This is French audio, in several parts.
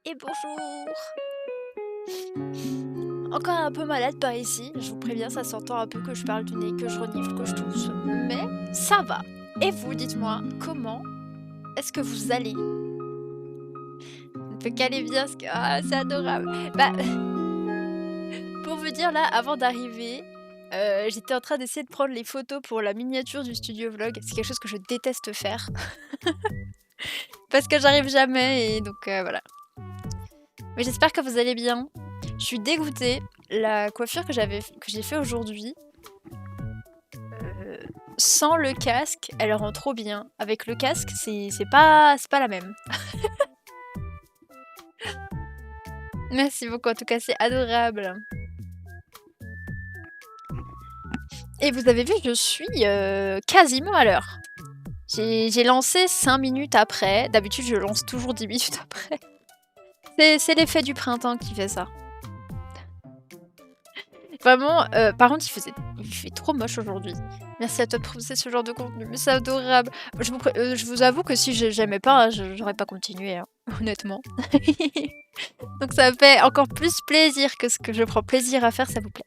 Et bonjour! Encore un peu malade par ici, je vous préviens, ça s'entend un peu que je parle du nez, que je renifle, que je tousse, mais ça va. Et vous, dites-moi, comment est-ce que vous allez? Ne peut qu'aller bien, ce que... Ah, c'est adorable! Bah, pour vous dire, là, avant d'arriver, j'étais en train d'essayer de prendre les photos pour la miniature du studio vlog. C'est quelque chose que je déteste faire. Parce que j'arrive jamais et donc voilà. Mais j'espère que vous allez bien. Je suis dégoûtée. La coiffure que j'ai fait aujourd'hui, sans le casque, elle rend trop bien. Avec le casque, c'est pas la même. Merci beaucoup, en tout cas, c'est adorable. Et vous avez vu, je suis quasiment à l'heure. J'ai lancé 5 minutes après. D'habitude, je lance toujours 10 minutes après. C'est l'effet du printemps qui fait ça. Vraiment, par contre, il fait trop moche aujourd'hui. Merci à toi de proposer ce genre de contenu, mais c'est adorable. Je vous avoue que si j'aimais pas, j'aurais pas continué, hein, honnêtement. Donc ça me fait encore plus plaisir que ce que je prends plaisir à faire, ça vous plaît.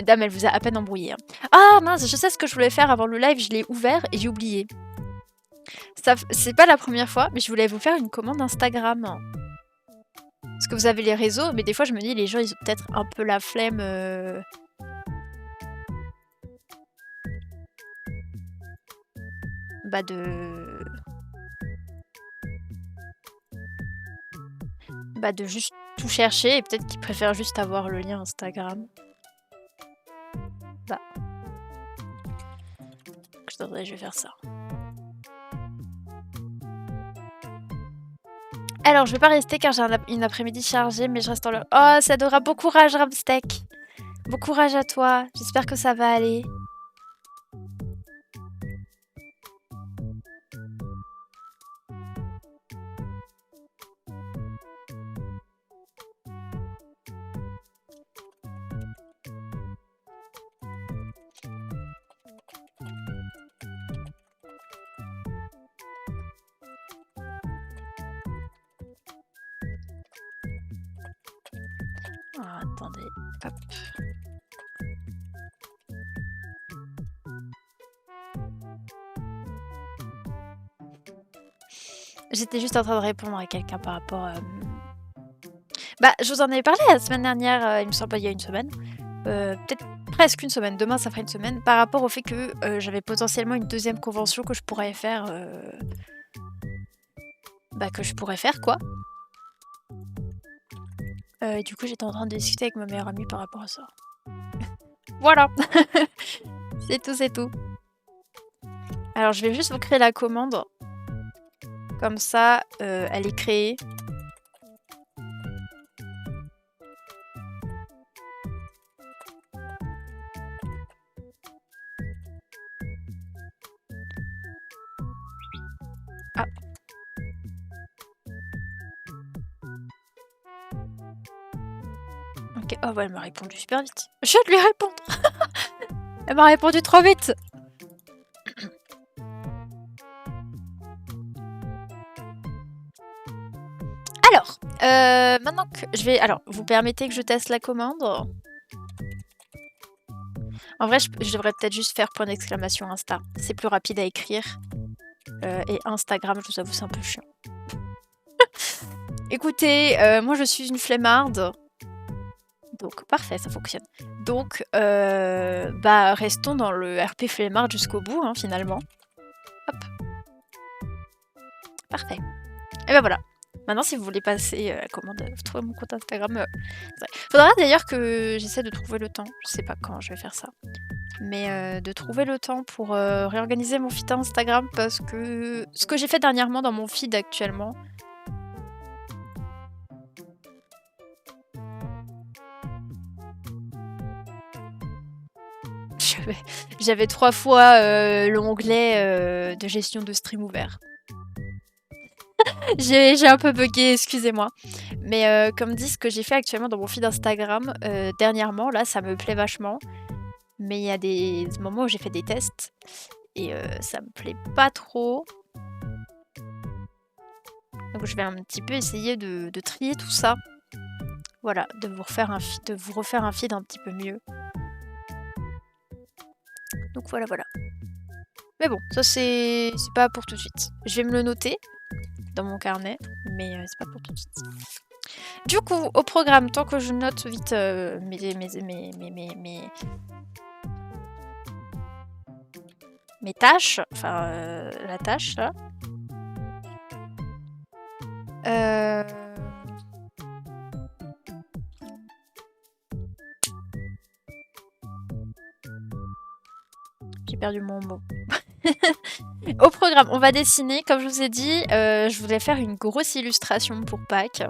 Dame, elle vous a à peine embrouillé. Hein. Ah mince, je sais ce que je voulais faire avant le live, je l'ai ouvert et j'ai oublié. C'est pas la première fois, mais je voulais vous faire une commande Instagram. Parce que vous avez les réseaux, mais des fois je me dis les gens ils ont peut-être un peu la flemme. Bah de juste tout chercher et peut-être qu'ils préfèrent juste avoir le lien Instagram. Bah. Je vais faire ça. Alors, je vais pas rester car j'ai une après-midi chargée, mais je reste en l'heure. Oh, ça adorable. Bon courage, Ramsteak. Bon courage à toi. J'espère que ça va aller. Ah, attendez. Hop. J'étais juste en train de répondre à quelqu'un par rapport à... Bah, je vous en avais parlé la semaine dernière, il me semble, il y a une semaine. Peut-être presque une semaine. Demain, ça fera une semaine. Par rapport au fait que j'avais potentiellement une deuxième convention que je pourrais faire... Bah, que je pourrais faire, quoi. Et du coup, j'étais en train de discuter avec ma meilleure amie par rapport à ça. Voilà. C'est tout, c'est tout. Alors, je vais juste vous créer la commande. Comme ça, elle est créée. Ok, oh ouais, elle m'a répondu super vite. Je viens de lui répondre. Elle m'a répondu trop vite. Alors, maintenant que je vais... Alors, vous permettez que je teste la commande? En vrai, je devrais peut-être juste faire point d'exclamation Insta. C'est plus rapide à écrire. Et Instagram, je vous avoue, c'est un peu chiant. Écoutez, moi je suis une flemmarde. Donc, parfait, ça fonctionne. Donc, bah, restons dans le RP flemmard jusqu'au bout, hein, finalement. Hop. Parfait. Et ben voilà. Maintenant, si vous voulez passer la commande, vous trouvez mon compte Instagram. Faudra d'ailleurs que j'essaie de trouver le temps. Je sais pas quand je vais faire ça. Mais de trouver le temps pour réorganiser mon feed Instagram parce que ce que j'ai fait dernièrement dans mon feed actuellement, j'avais 3 fois l'onglet de gestion de stream ouvert. J'ai un peu bugué, excusez-moi. Mais comme dit, ce que j'ai fait actuellement dans mon feed Instagram dernièrement, là, ça me plaît vachement. Mais il y a des moments où j'ai fait des tests et ça me plaît pas trop. Donc je vais un petit peu essayer de trier tout ça. Voilà, de vous refaire un feed un petit peu mieux. Donc voilà, voilà. Mais bon, ça c'est pas pour tout de suite. Je vais me le noter dans mon carnet, mais c'est pas pour tout de suite. Du coup, au programme, tant que je note vite mes tâches, enfin la tâche là. J'ai perdu mon mot. Au programme, on va dessiner, comme je vous ai dit, je voulais faire une grosse illustration pour Pâques.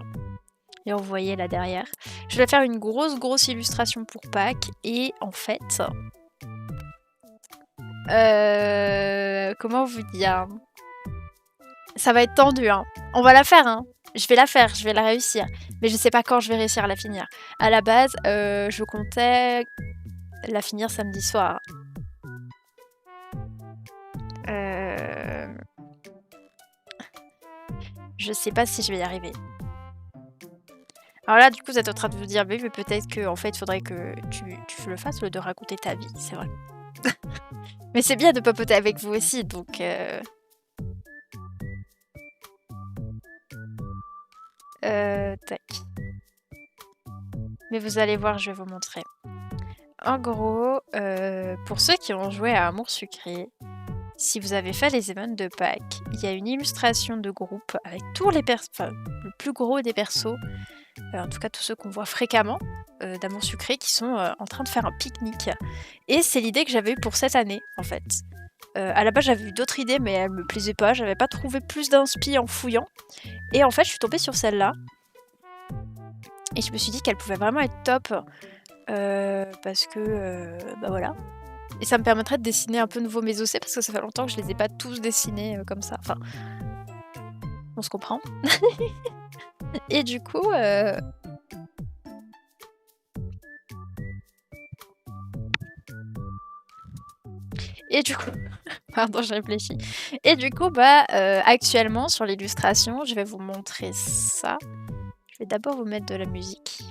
Et vous voyez là derrière. Je voulais faire une grosse illustration pour Pâques. Et en fait... comment vous dire? Ça va être tendu, hein. On va la faire, hein. Je vais la faire, je vais la réussir. Mais je sais pas quand je vais réussir à la finir. À la base, je comptais la finir samedi soir. Je sais pas si je vais y arriver. Alors là, du coup, vous êtes en train de vous dire, mais peut-être que en fait, il faudrait que tu le fasses, de raconter ta vie, c'est vrai. Mais c'est bien de papoter avec vous aussi, donc... tac. Mais vous allez voir, je vais vous montrer. En gros, pour ceux qui ont joué à Amour Sucré, si vous avez fait les events de Pâques, il y a une illustration de groupe avec tous les enfin, le plus gros des persos, en tout cas tous ceux qu'on voit fréquemment, d'Amour Sucré, qui sont en train de faire un pique-nique. Et c'est l'idée que j'avais eue pour cette année, en fait. À la base, j'avais eu d'autres idées, mais elles me plaisaient pas. J'avais pas trouvé plus d'inspi en fouillant. Et en fait, je suis tombée sur celle-là. Et je me suis dit qu'elle pouvait vraiment être top. Parce que, bah voilà. Et ça me permettrait de dessiner un peu nouveau mes OC, parce que ça fait longtemps que je les ai pas tous dessinés comme ça. Enfin, on se comprend. Et du coup... Et du coup... Pardon, je réfléchis. Et du coup, bah, actuellement, sur l'illustration, je vais vous montrer ça. Je vais d'abord vous mettre de la musique.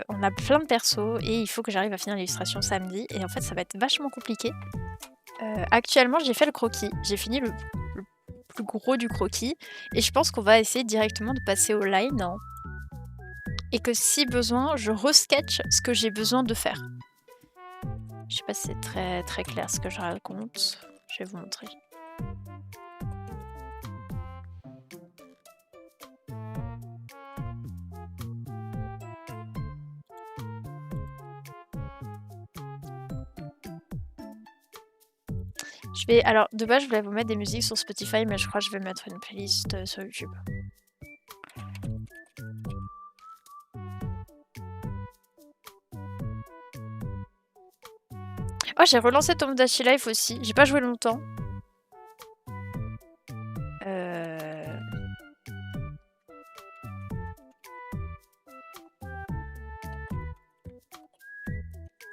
On a plein de persos et il faut que j'arrive à finir l'illustration samedi. Et en fait, ça va être vachement compliqué. Actuellement, j'ai fait le croquis. J'ai fini le plus gros du croquis. Et je pense qu'on va essayer directement de passer au line. Hein, et que si besoin, je resketch ce que j'ai besoin de faire. Je sais pas si c'est très, très clair ce que je raconte. Je vais vous montrer. Alors, de base, je voulais vous mettre des musiques sur Spotify, mais je crois que je vais mettre une playlist sur YouTube. Oh, j'ai relancé Tomodachi Life aussi. J'ai pas joué longtemps.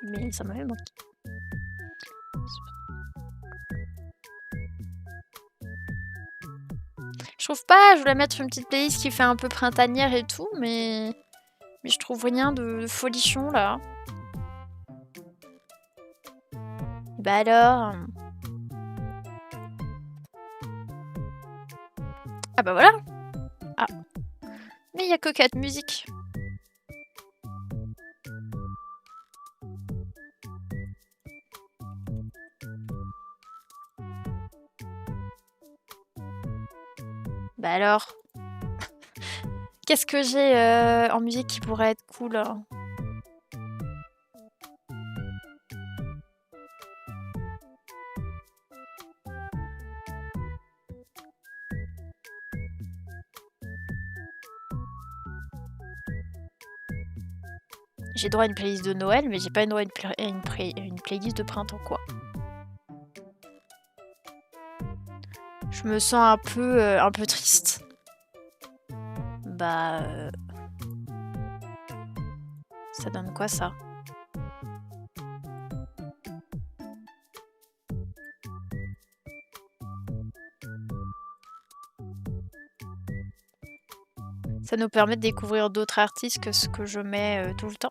Mais ça m'avait manqué. Je trouve pas, je voulais mettre une petite playlist qui fait un peu printanière et tout, mais je trouve rien de folichon là. Bah alors. Ah bah voilà. Ah. Mais il y a que 4 musiques. Bah alors. Qu'est-ce que j'ai en musique qui pourrait être cool hein. J'ai droit à une playlist de Noël, mais j'ai pas droit à une playlist de printemps quoi. Je me sens un peu triste. Bah... Ça donne quoi ça? Ça nous permet de découvrir d'autres artistes que ce que je mets tout le temps.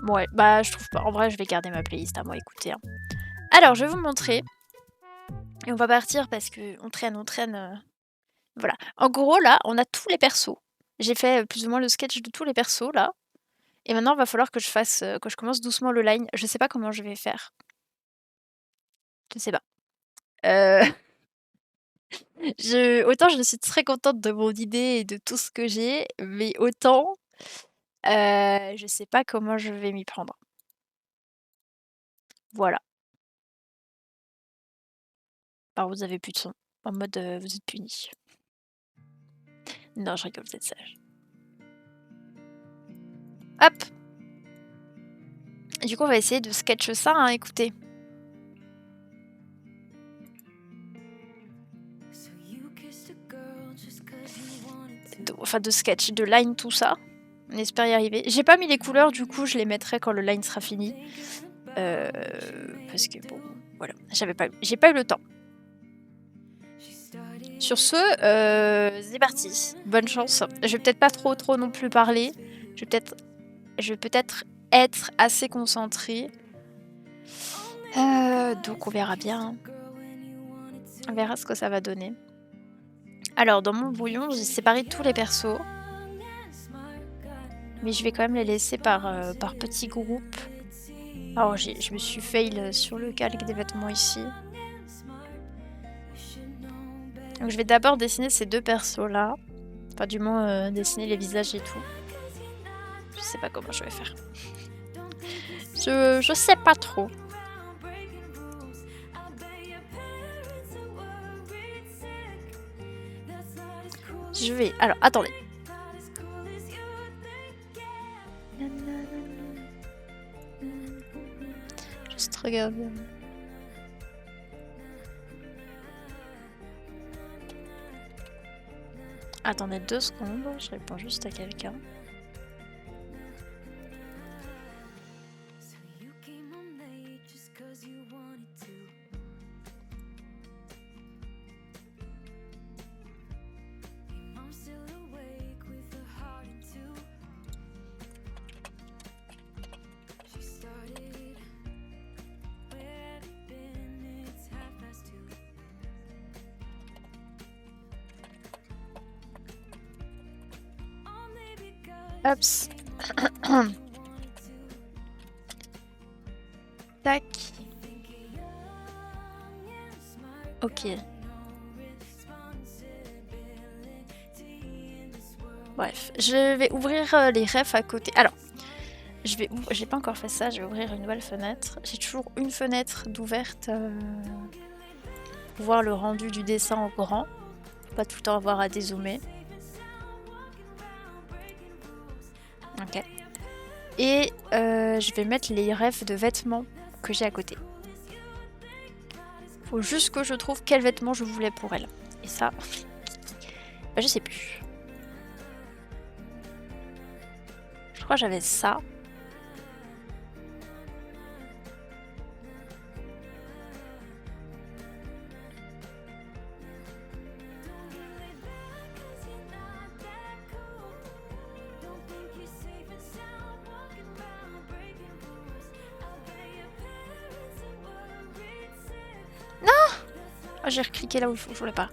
Ouais, bah je trouve pas. En vrai, je vais garder ma playlist à moi écouter. Hein. Alors, je vais vous montrer. Et on va partir parce que on traîne. Voilà. En gros, là, on a tous les persos. J'ai fait plus ou moins le sketch de tous les persos, là. Et maintenant, il va falloir que je commence doucement le line. Je sais pas comment je vais faire. Je sais pas. Autant je suis très contente de mon idée et de tout ce que j'ai, mais autant, je sais pas comment je vais m'y prendre. Voilà. Alors vous avez plus de son. En mode, vous êtes punis. Non, je rigole, vous êtes sage. Hop! Du coup, on va essayer de sketch ça, hein, écoutez. Enfin, de sketch, de line, tout ça. On espère y arriver. J'ai pas mis les couleurs, du coup, je les mettrai quand le line sera fini. Parce que bon, voilà, j'ai pas eu le temps. Sur ce, c'est parti. Bonne chance. Je vais peut-être pas trop non plus parler. Je vais peut-être être assez concentrée. Donc on verra bien. On verra ce que ça va donner. Alors dans mon brouillon, j'ai séparé tous les persos. Mais je vais quand même les laisser par petits groupes. Alors je me suis fail sur le calque des vêtements ici. Donc je vais d'abord dessiner ces deux persos là. Enfin du moins dessiner les visages et tout. Je sais pas comment je vais faire. Je sais pas trop. Je vais... Alors, attendez. Juste regarder. Attendez 2 secondes, je réponds juste à quelqu'un. Hops. Tac. Ok. Bref, je vais ouvrir les refs à côté. Alors, j'ai pas encore fait ça, je vais ouvrir une nouvelle fenêtre. J'ai toujours une fenêtre d'ouverte pour voir le rendu du dessin en grand. Pas tout le temps avoir à dézoomer. Ok. Et je vais mettre les rêves de vêtements que j'ai à côté. Faut juste que je trouve quel vêtement je voulais pour elle. Et ça, bah, je sais plus. Je crois que j'avais ça. Oh, j'ai recliqué là où il faut, je voulais pas.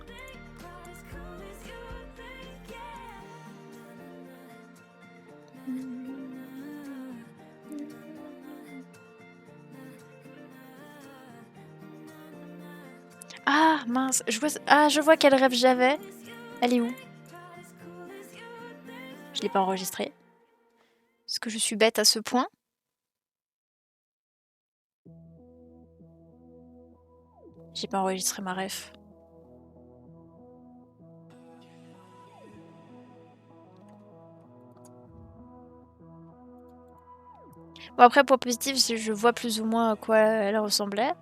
Ah mince, je vois quel rêve j'avais. Elle est où? Je l'ai pas enregistrée. Est-ce que je suis bête à ce point? J'ai pas enregistré ma ref. Bon après, point positif, je vois plus ou moins à quoi elle ressemblait.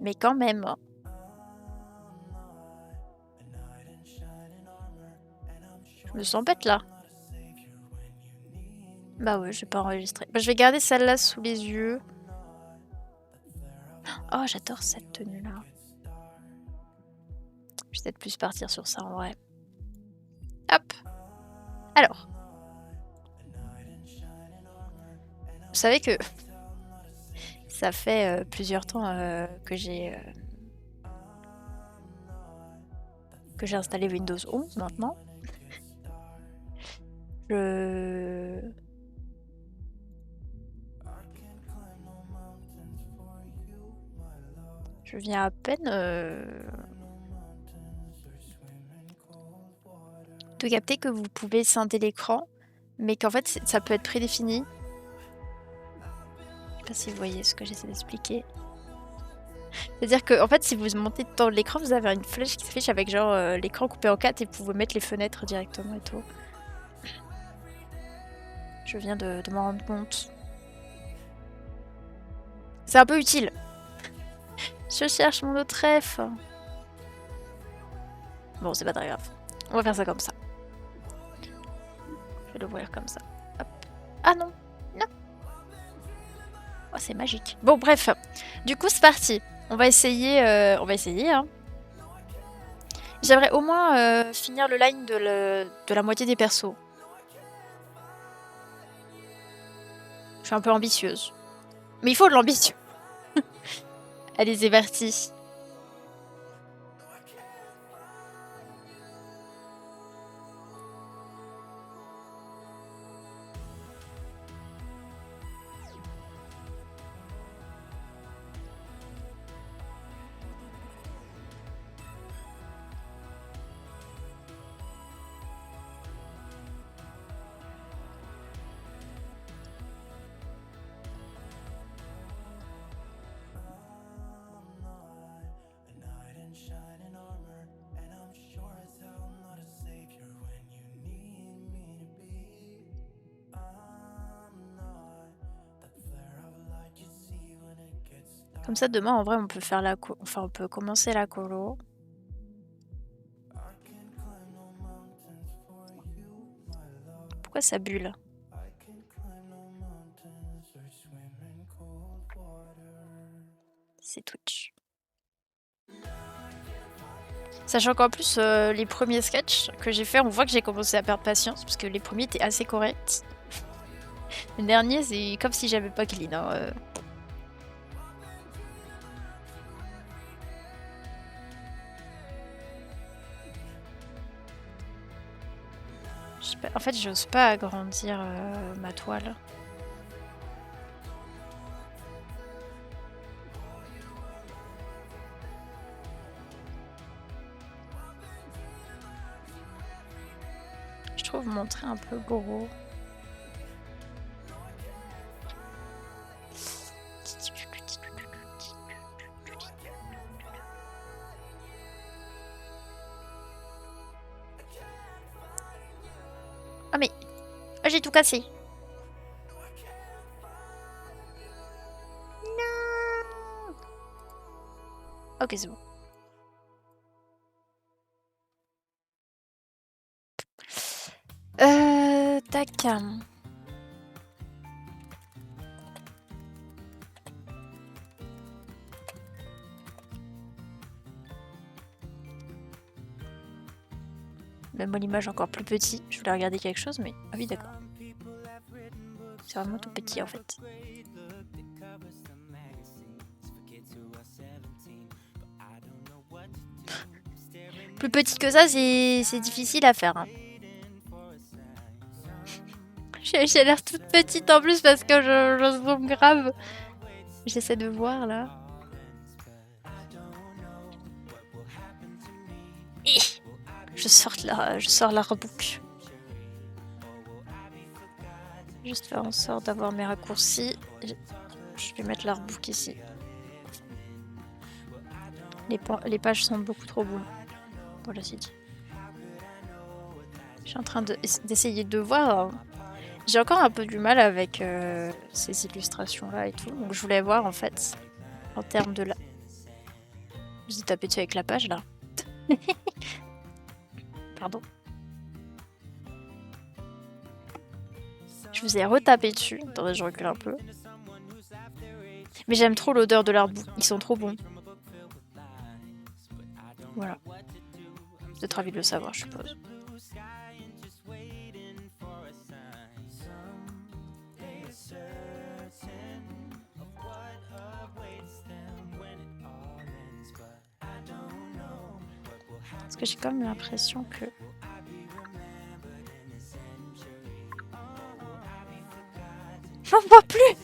Mais quand même. Je me sens bête là. Bah ouais, j'ai pas enregistré. Bah, je vais garder celle-là sous les yeux. Oh, j'adore cette tenue-là. Je vais peut-être plus partir sur ça en vrai. Hop. Alors. Vous savez que ça fait plusieurs temps que j'ai installé Windows 11 maintenant. Je viens à peine de capter que vous pouvez scinder l'écran, mais qu'en fait ça peut être prédéfini. Je sais pas si vous voyez ce que j'essaie d'expliquer. C'est-à-dire que en fait, si vous montez dans l'écran, vous avez une flèche qui s'affiche avec genre l'écran coupé en 4 et vous pouvez mettre les fenêtres directement et tout. Je viens de m'en rendre compte. C'est un peu utile. Je cherche mon autre ref. Bon, c'est pas très grave. On va faire ça comme ça. Je vais l'ouvrir comme ça. Hop. Ah non. Non. Oh, c'est magique. Bon, bref. Du coup, c'est parti. On va essayer. Hein. J'aimerais au moins finir le line de la moitié des persos. Je suis un peu ambitieuse. Mais il faut de l'ambition. Allez, c'est parti. Comme ça, demain, en vrai, on peut faire on peut commencer la colo. Pourquoi ça bulle? C'est Twitch. Sachant qu'en plus, les premiers sketchs que j'ai fait, on voit que j'ai commencé à perdre patience, parce que les premiers étaient assez corrects. Les derniers, c'est comme si j'avais pas clean. Hein, En fait, j'ose pas agrandir ma toile. Je trouve mon trait un peu gros. Oh, j'ai tout cassé. Non. Ok, c'est bon. Tac. Même moi l'image encore plus petit. Je voulais regarder quelque chose, mais... Ah oui, d'accord. C'est vraiment tout petit, en fait. Plus petit que ça, c'est difficile à faire. Hein. J'ai l'air toute petite en plus parce que je zoome grave. J'essaie de voir, là. Je sors l'artbook. Juste faire en sorte d'avoir mes raccourcis. Je vais mettre l'artbook ici. Les pages sont beaucoup trop bonnes. Voilà, c'est dit. Je suis en train d'essayer de voir. J'ai encore un peu du mal avec ces illustrations-là et tout. Donc je voulais voir en fait, en termes de la... J'ai tapé dessus avec la page là. Pardon. Je vous ai retapé dessus. Attendez, je recule un peu. Mais j'aime trop l'odeur de l'artbook. Ils sont trop bons. Voilà. Vous êtes ravis de le savoir, je suppose. Parce que j'ai quand même l'impression que... J'en vois plus.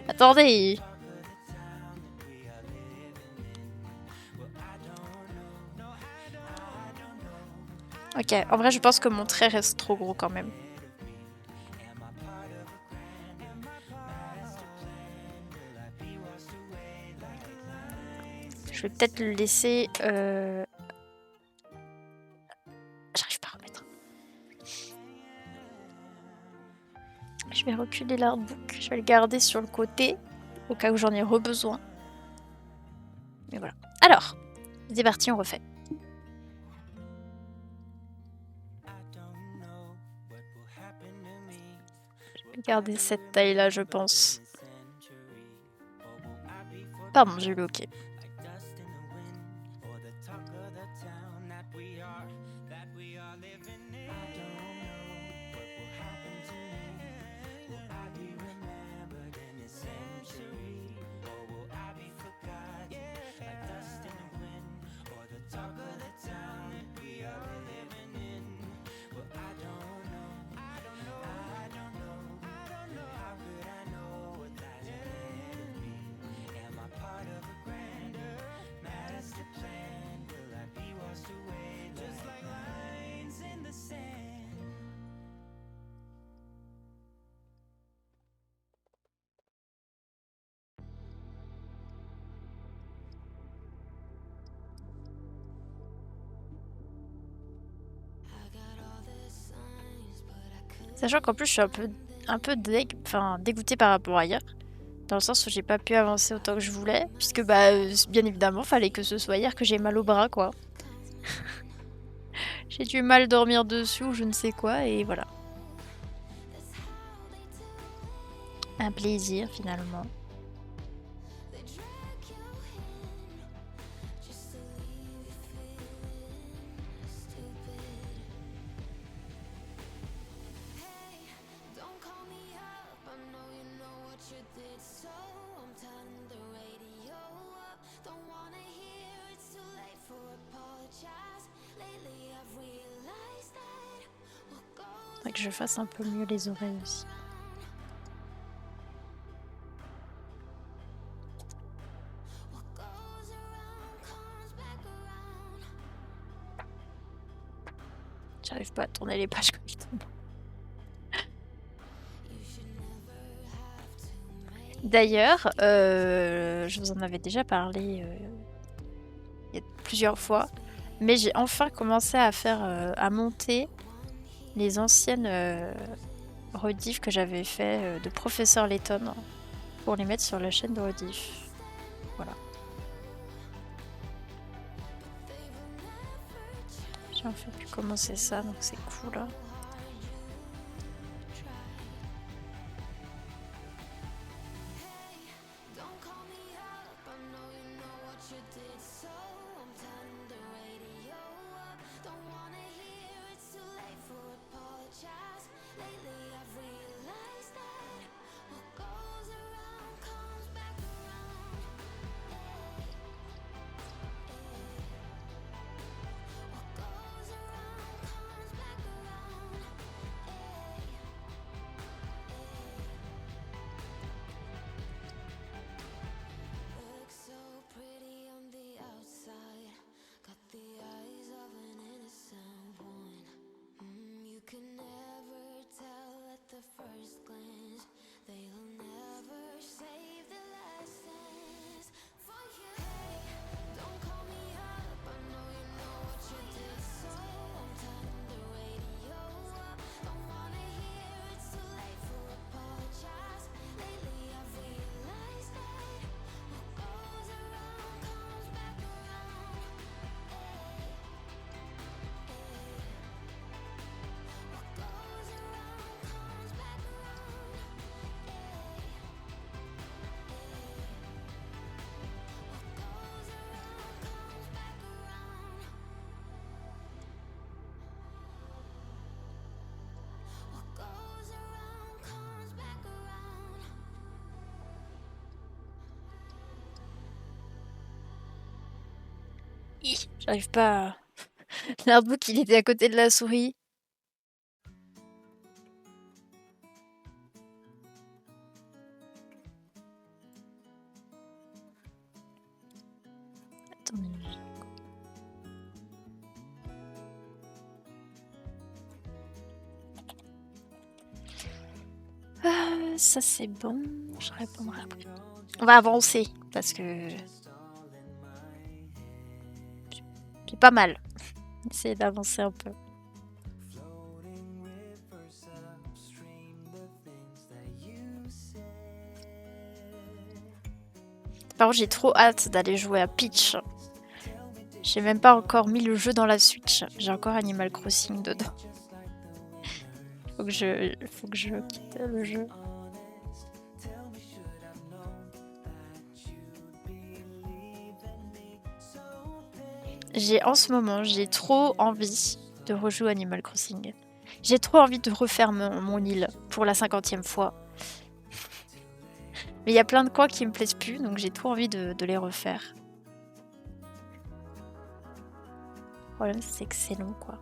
Attendez. Ok, en vrai je pense que mon trait reste trop gros quand même. Je vais peut-être le laisser... J'arrive pas à remettre. Je vais reculer l'artbook. Je vais le garder sur le côté, au cas où j'en ai besoin. Mais voilà. Alors, c'est parti, on refait. Je vais garder cette taille-là, je pense. Pardon, j'ai eu le OK. Sachant qu'en plus je suis un peu dégoûtée par rapport à hier. Dans le sens où j'ai pas pu avancer autant que je voulais. Puisque bah bien évidemment fallait que ce soit hier que j'ai mal au bras quoi. J'ai dû mal dormir dessus ou je ne sais quoi et voilà. Un plaisir finalement. Faudrait que je fasse un peu mieux les oreilles aussi. J'arrive pas à tourner les pages correctement. D'ailleurs, je vous en avais déjà parlé il y a plusieurs fois, mais j'ai enfin commencé à faire, à monter les anciennes rediff que j'avais fait de Professeur Layton pour les mettre sur la chaîne de rediff. Voilà. J'ai en fait pu commencer ça, donc c'est cool. Hein. J'arrive pas à... L'artbook, il était à côté de la souris. Attends. Ça c'est bon, je répondrai après. On va avancer, parce que... c'est pas mal. Essayer d'avancer un peu. Par contre, j'ai trop hâte d'aller jouer à Peach. J'ai même pas encore mis le jeu dans la Switch. J'ai encore Animal Crossing dedans. Faut que je quitte le jeu. En ce moment, j'ai trop envie de rejouer Animal Crossing. J'ai trop envie de refaire mon île pour la 50e fois. Mais il y a plein de coins qui me plaisent plus, donc j'ai trop envie de les refaire. Le problème, c'est que c'est long, quoi.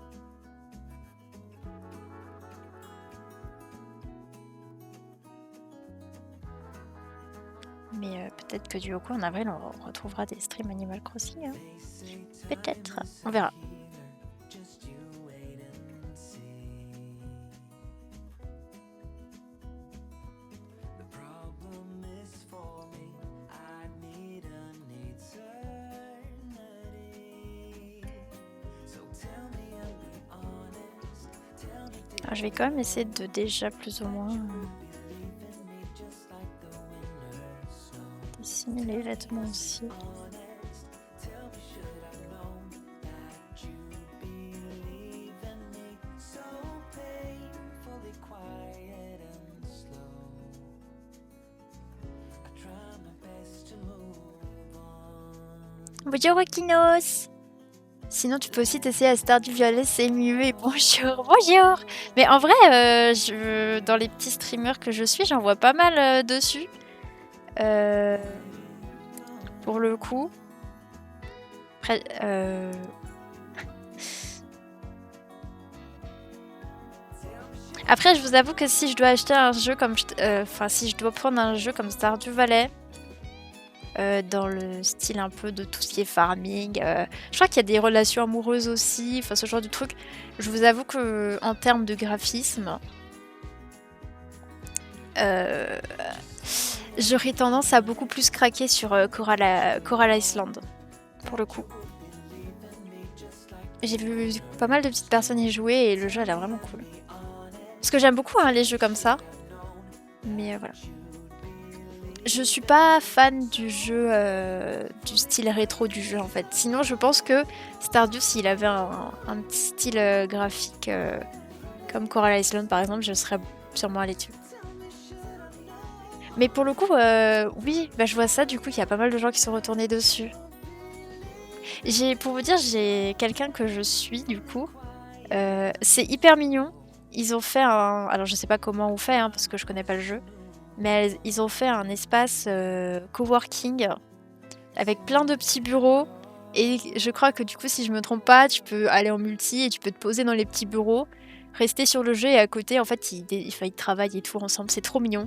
Mais peut-être que du coup, en avril, on retrouvera des streams Animal Crossing. Hein. Peut-être. On verra. Alors, je vais quand même essayer de déjà plus ou moins dessiner les vêtements aussi. Bonjour Wakinos. Sinon tu peux aussi t'essayer à Stardew Valley, c'est mieux et bonjour, bonjour. Mais en vrai, dans les petits streamers que je suis, j'en vois pas mal dessus. Pour le coup. Après, Après, je vous avoue que si je dois acheter un jeu comme... Enfin, si je dois prendre un jeu comme Stardew Valley... dans le style un peu de tout ce qui est farming. Je crois qu'il y a des relations amoureuses aussi, enfin ce genre de truc. Je vous avoue que en termes de graphisme, j'aurais tendance à beaucoup plus craquer sur Coral Island, pour le coup. J'ai vu pas mal de petites personnes y jouer et le jeu a l'air vraiment cool. Parce que j'aime beaucoup hein, les jeux comme ça. Mais voilà. Je suis pas fan du jeu, du style rétro du jeu en fait. Sinon, je pense que Stardew, s'il avait un petit style graphique comme Coral Island par exemple, je serais sûrement allée dessus. Mais pour le coup, oui, bah, je vois ça, du coup, il y a pas mal de gens qui sont retournés dessus. Pour vous dire, j'ai quelqu'un que je suis, du coup. C'est hyper mignon. Ils ont fait un... Alors, je sais pas comment on fait, hein, parce que je connais pas le jeu. Mais ils ont fait un espace coworking avec plein de petits bureaux. Et je crois que du coup, si je me trompe pas, tu peux aller en multi et tu peux te poser dans les petits bureaux, rester sur le jeu et à côté, en fait, ils travaillent et tout ensemble. C'est trop mignon.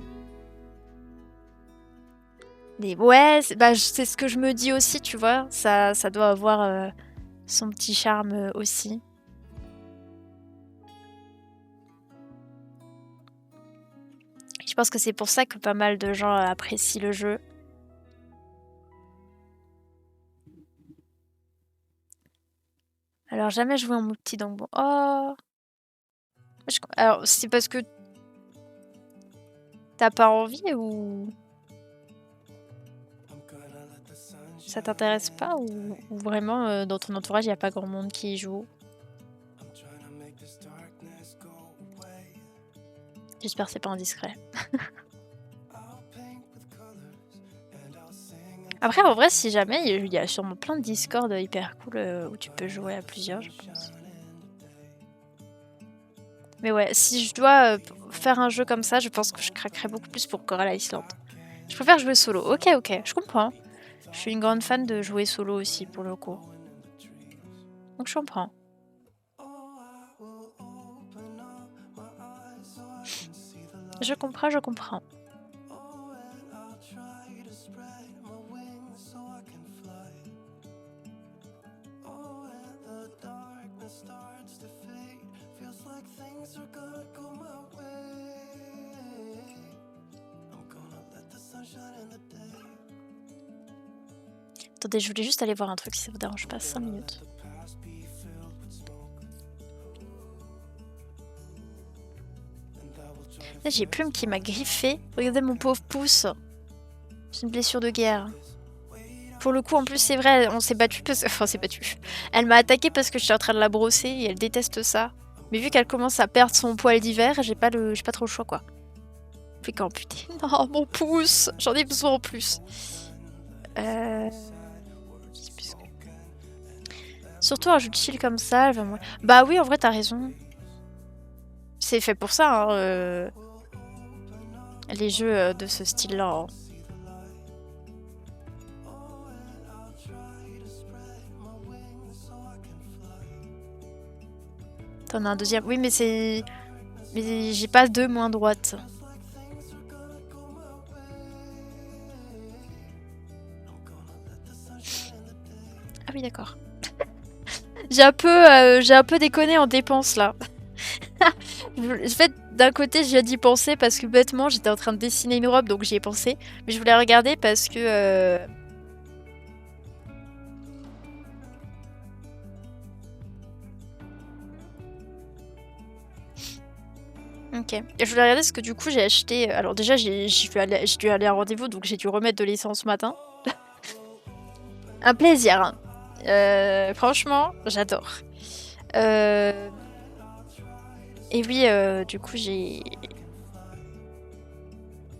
Mais ouais, c'est ce que je me dis aussi, tu vois. Ça doit avoir son petit charme aussi. Je pense que c'est pour ça que pas mal de gens apprécient le jeu. Alors, jamais joué en multi, donc bon. Oh! Alors, c'est parce que t'as pas envie ou ça t'intéresse pas ou vraiment dans ton entourage, il y a pas grand monde qui y joue? J'espère que c'est pas indiscret. Après, en vrai, si jamais, il y a sûrement plein de Discord hyper cool où tu peux jouer à plusieurs, je pense. Mais ouais, si je dois faire un jeu comme ça, je pense que je craquerais beaucoup plus pour Coral Island. Je préfère jouer solo. Ok, je comprends. Je suis une grande fan de jouer solo aussi, pour le coup. Donc je comprends. Je comprends, je comprends. Attendez, je voulais juste aller voir un truc si ça vous dérange pas, 5 minutes. Là, j'ai Plume qui m'a griffé. Regardez mon pauvre pouce. C'est une blessure de guerre. Pour le coup, en plus, c'est vrai, on s'est battu parce... Enfin, on s'est battu. Elle m'a attaqué parce que j'étais en train de la brosser et elle déteste ça. Mais vu qu'elle commence à perdre son poil d'hiver, j'ai pas trop le choix, quoi. Puis qu'en putain... Non, mon pouce. J'en ai besoin en plus. Surtout un jeu de chill comme ça, elle va mourir. Bah oui, en vrai, t'as raison. C'est fait pour ça, hein, les jeux de ce style-là. Hein. T'en as un deuxième. Oui, mais c'est... Mais j'ai pas deux mains droites. Ah oui, d'accord. J'ai un peu déconné en dépenses, là. En fait, d'un côté, j'y ai d'y penser parce que bêtement, j'étais en train de dessiner une robe, donc j'y ai pensé. Mais je voulais regarder parce que... Ok. Et je voulais regarder parce que du coup, j'ai acheté... Alors déjà, j'ai dû aller à un rendez-vous, donc j'ai dû remettre de l'essence ce matin. Un plaisir. Hein. Franchement, j'adore. Et oui, du coup, j'ai...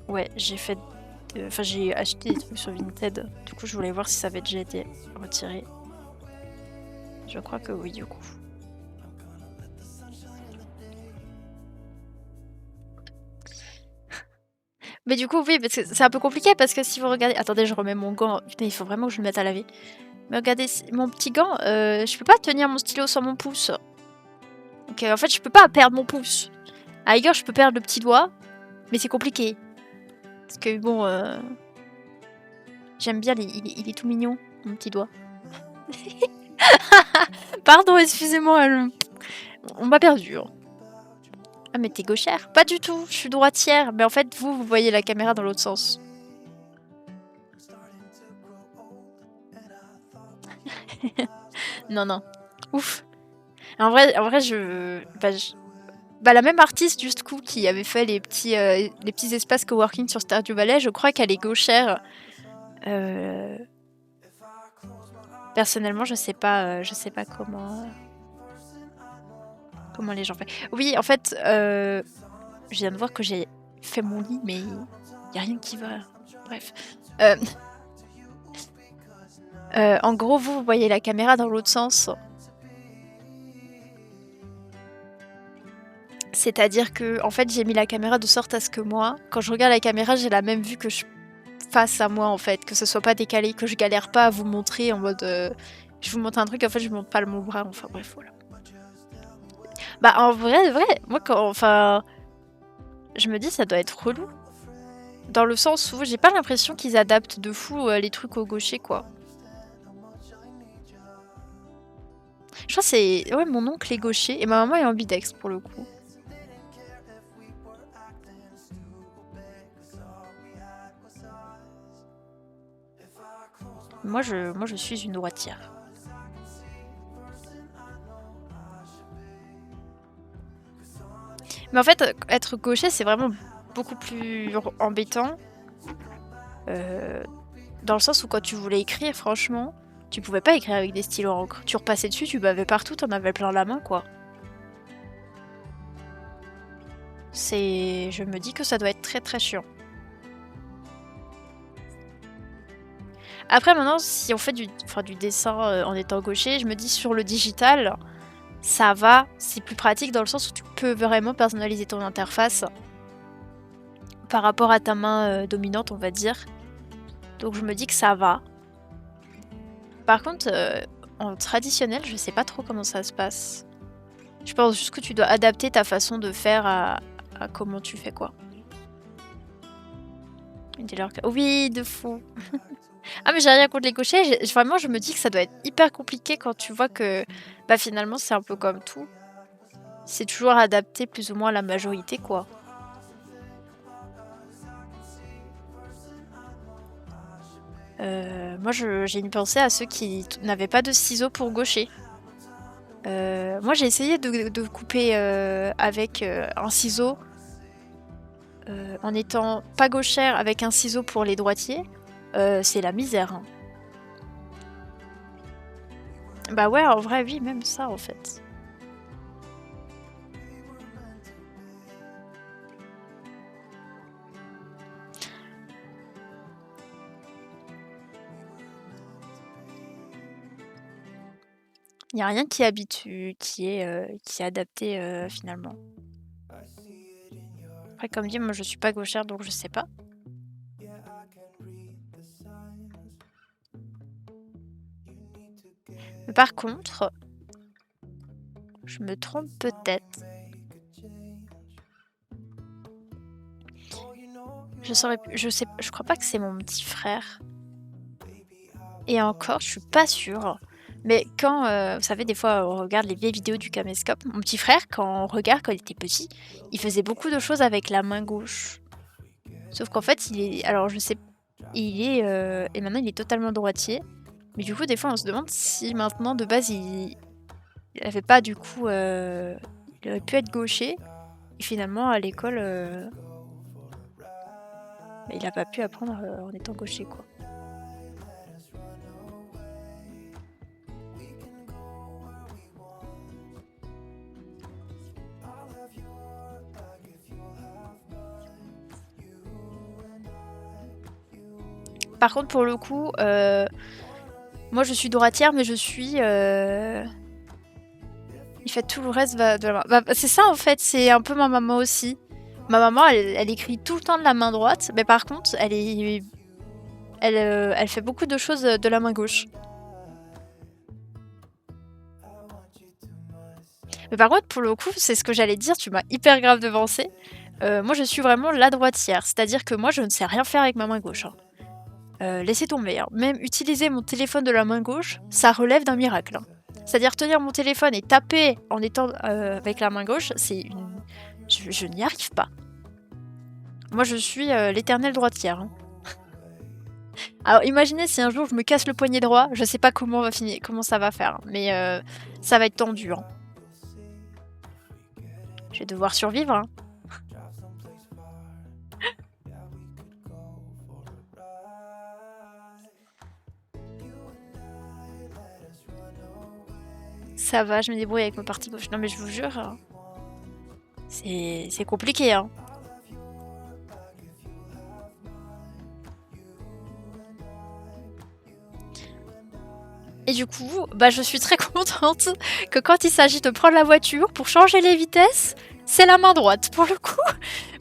Ouais, j'ai fait... Enfin, j'ai acheté des trucs sur Vinted. Du coup, je voulais voir si ça avait déjà été retiré. Je crois que oui, du coup. Mais du coup, oui, parce que c'est un peu compliqué parce que si vous regardez... Attendez, je remets mon gant. Putain, il faut vraiment que je le mette à laver. Mais regardez, mon petit gant, je peux pas tenir mon stylo sur mon pouce. Donc en fait, je peux pas perdre mon pouce. À la rigueur, je peux perdre le petit doigt, mais c'est compliqué. Parce que bon, j'aime bien, il est tout mignon, mon petit doigt. Pardon, excusez-moi, on m'a perdu. Hein. Ah mais t'es gauchère? Pas du tout, je suis droitière. Mais en fait, vous voyez la caméra dans l'autre sens. Non, non. Ouf. En vrai, Bah, la même artiste, du coup, qui avait fait les petits espaces coworking sur Stardew Valley, je crois qu'elle est gauchère. Personnellement, je sais pas comment les gens font. Oui, en fait, je viens de voir que j'ai fait mon lit, mais il y a rien qui va. Bref. Heu en gros, vous voyez la caméra dans l'autre sens. C'est-à-dire que, en fait, j'ai mis la caméra de sorte à ce que moi, quand je regarde la caméra, j'ai la même vue que face à moi, en fait, que ce soit pas décalé, que je galère pas à vous montrer en mode, je vous montre un truc, en fait, je montre pas mon bras, enfin bref, voilà. Bah, en vrai, moi enfin, je me dis ça doit être relou. Dans le sens où j'ai pas l'impression qu'ils adaptent de fou, les trucs au gaucher, quoi. Je crois que c'est ouais, mon oncle est gaucher et ma maman est ambidextre pour le coup. Moi je suis une droitière. Mais en fait, être gaucher, c'est vraiment beaucoup plus embêtant. Dans le sens où quand tu voulais écrire, franchement, tu pouvais pas écrire avec des stylos encre. Tu repassais dessus, tu bavais partout, t'en avais plein la main, quoi. Je me dis que ça doit être très très chiant. Après maintenant, si on fait du dessin en étant gaucher, je me dis sur le digital, ça va, c'est plus pratique dans le sens où tu peux vraiment personnaliser ton interface par rapport à ta main dominante, on va dire. Donc je me dis que ça va. Par contre, en traditionnel, je sais pas trop comment ça se passe. Je pense juste que tu dois adapter ta façon de faire à comment tu fais quoi. Oui, de fou. Ah mais j'ai rien contre les gauchers, vraiment je me dis que ça doit être hyper compliqué quand tu vois que bah finalement c'est un peu comme tout. C'est toujours adapté plus ou moins à la majorité quoi. Moi j'ai une pensée à ceux qui n'avaient pas de ciseaux pour gaucher. Moi j'ai essayé de couper avec un ciseau en étant pas gauchère avec un ciseau pour les droitiers. C'est la misère. Hein. Bah ouais, en vrai, oui, même ça en fait. Il n'y a rien qui habitue, qui est adapté finalement. Après, comme dit, moi je suis pas gauchère donc je sais pas. Mais par contre, je me trompe peut-être. Je crois pas que c'est mon petit frère. Et encore, je suis pas sûre. Mais quand, vous savez, des fois, on regarde les vieilles vidéos du caméscope, mon petit frère, quand on regarde quand il était petit, il faisait beaucoup de choses avec la main gauche. Sauf qu'en fait, alors je sais, et maintenant il est totalement droitier. Mais du coup, des fois, on se demande si maintenant, de base, il avait pas du coup, il aurait pu être gaucher. Et finalement, à l'école, bah, il a pas pu apprendre en étant gaucher, quoi. Par contre, pour le coup, moi je suis droitière, mais je suis. Il fait tout le reste de la main. Bah, c'est ça en fait, c'est un peu ma maman aussi. Ma maman, elle écrit tout le temps de la main droite, mais par contre, elle fait beaucoup de choses de la main gauche. Mais par contre, pour le coup, c'est ce que j'allais dire, tu m'as hyper grave devancé. Moi, je suis vraiment la droitière, c'est-à-dire que moi, je ne sais rien faire avec ma main gauche. Hein. Laissez tomber. Hein. Même utiliser mon téléphone de la main gauche, ça relève d'un miracle. Hein. C'est-à-dire tenir mon téléphone et taper en étant avec la main gauche, je n'y arrive pas. Moi, je suis l'éternelle droitière. Hein. Alors, imaginez si un jour je me casse le poignet droit, je sais pas comment ça va faire, mais ça va être tendu. Hein. vais devoir survivre, hein. Ça va, je me débrouille avec ma partie gauche. Non mais je vous jure, hein, c'est compliqué, hein. Et du coup, bah je suis très contente que quand il s'agit de prendre la voiture pour changer les vitesses, c'est la main droite pour le coup.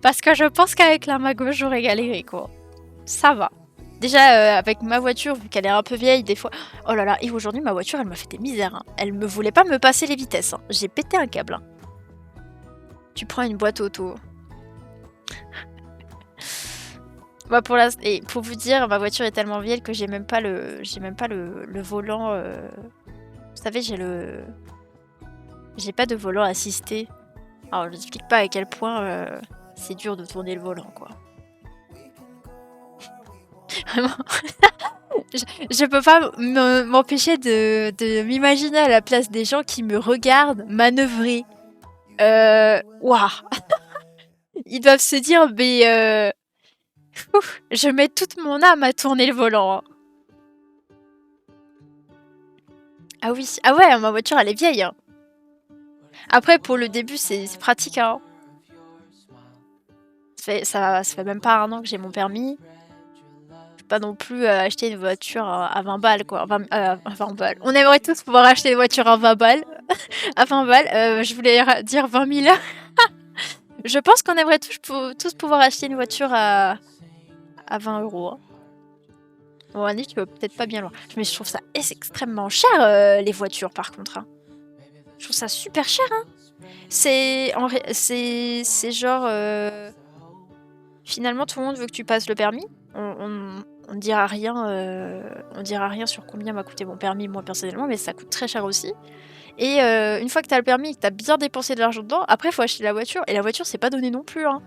Parce que je pense qu'avec la main gauche, j'aurais galéré quoi. Ça va. Déjà, avec ma voiture, vu qu'elle est un peu vieille, des fois... Oh là là, et aujourd'hui, ma voiture, elle m'a fait des misères, hein. Elle me voulait pas me passer les vitesses, hein. J'ai pété un câble, hein. Tu prends une boîte auto. Bah et pour vous dire, ma voiture est tellement vieille que j'ai même pas le volant. Vous savez, j'ai pas de volant assisté. Alors, je n'explique pas à quel point c'est dur de tourner le volant, quoi. Vraiment. Je peux pas m'empêcher de m'imaginer à la place des gens qui me regardent manœuvrer. Waouh. Ils doivent se dire, mais je mets toute mon âme à tourner le volant, hein. Ah oui, ah ouais, ma voiture elle est vieille, hein. Après pour le début c'est pratique, hein. Ça fait même pas un an que j'ai mon permis. Je peux pas non plus acheter une voiture à 20 balles quoi. 20 balles. On aimerait tous pouvoir acheter une voiture à 20 balles. À 20 balles, je voulais dire 20 000. Je pense qu'on aimerait tous pouvoir acheter une voiture à 20 euros, hein. Bon, Annie, tu vas peut-être pas bien loin. Mais je trouve ça extrêmement cher, les voitures, par contre, hein. Je trouve ça super cher, hein. C'est genre... Finalement, tout le monde veut que tu passes le permis. On dira rien, on dira rien sur combien m'a coûté mon permis, moi, personnellement, mais ça coûte très cher aussi. Et une fois que t'as le permis et que t'as bien dépensé de l'argent dedans, après, il faut acheter la voiture. Et la voiture, c'est pas donné non plus, hein.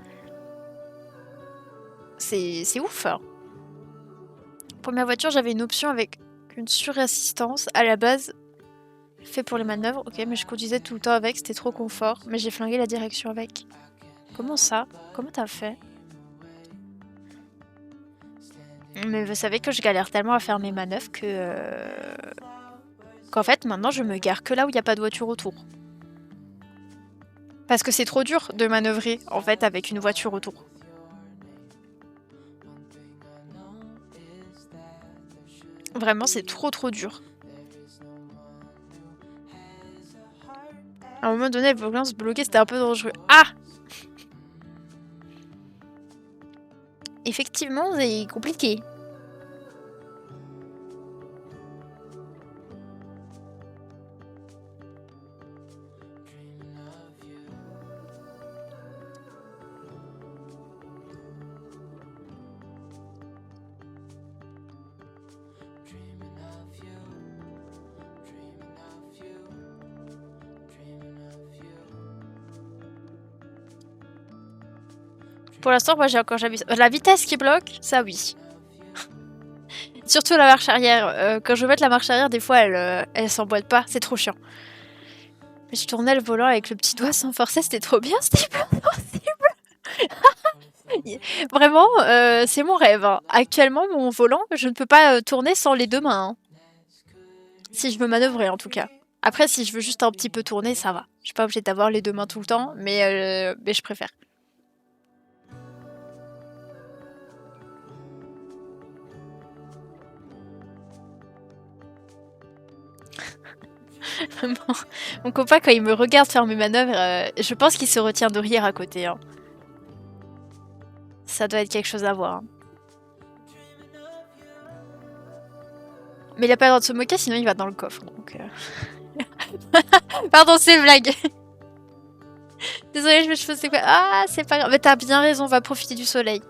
C'est ouf, hein. Pour ma voiture, j'avais une option avec une surassistance à la base, fait pour les manœuvres. Ok, mais je conduisais tout le temps avec, c'était trop confort. Mais j'ai flingué la direction avec. Comment ça? Comment t'as fait? Mais vous savez que je galère tellement à faire mes manœuvres que... qu'en fait, maintenant, je me gare que là où il n'y a pas de voiture autour. Parce que c'est trop dur de manœuvrer, en fait, avec une voiture autour. Vraiment, c'est trop dur. À un moment donné, le volant se bloquait, c'était un peu dangereux. Ah! Effectivement, c'est compliqué. Pour l'instant, moi, j'ai encore jamais... La vitesse qui bloque, ça oui. Surtout la marche arrière. Quand je veux mettre la marche arrière, des fois, elle s'emboîte pas. C'est trop chiant. Mais je tournais le volant avec le petit doigt sans forcer. C'était trop bien, c'était pas possible. Vraiment, c'est mon rêve, hein. Actuellement, mon volant, je ne peux pas tourner sans les deux mains, hein. Si je veux manœuvrer, en tout cas. Après, si je veux juste un petit peu tourner, ça va. Je suis pas obligée d'avoir les deux mains tout le temps, mais je préfère. Mon copain, quand il me regarde faire mes manœuvres, je pense qu'il se retient de rire à côté, hein. Ça doit être quelque chose à voir, hein. Mais il a pas le droit de se moquer, sinon il va dans le coffre. Donc, Pardon, c'est une blague. Désolée, je me suis fait quoi. Ah, c'est pas grave. Mais t'as bien raison, va profiter du soleil.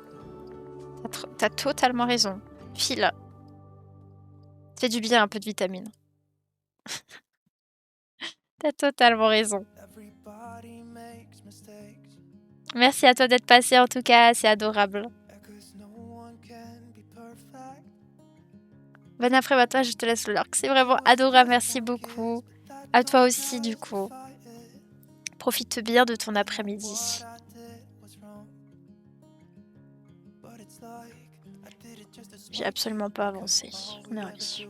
T'as totalement raison. File. Fais du bien, un peu de vitamine. T'as totalement raison. Merci à toi d'être passé en tout cas, c'est adorable. Bon après, toi, je te laisse le lurk. C'est vraiment adorable, merci beaucoup. À toi aussi, du coup. Profite bien de ton après-midi. J'ai absolument pas avancé. On est ravis.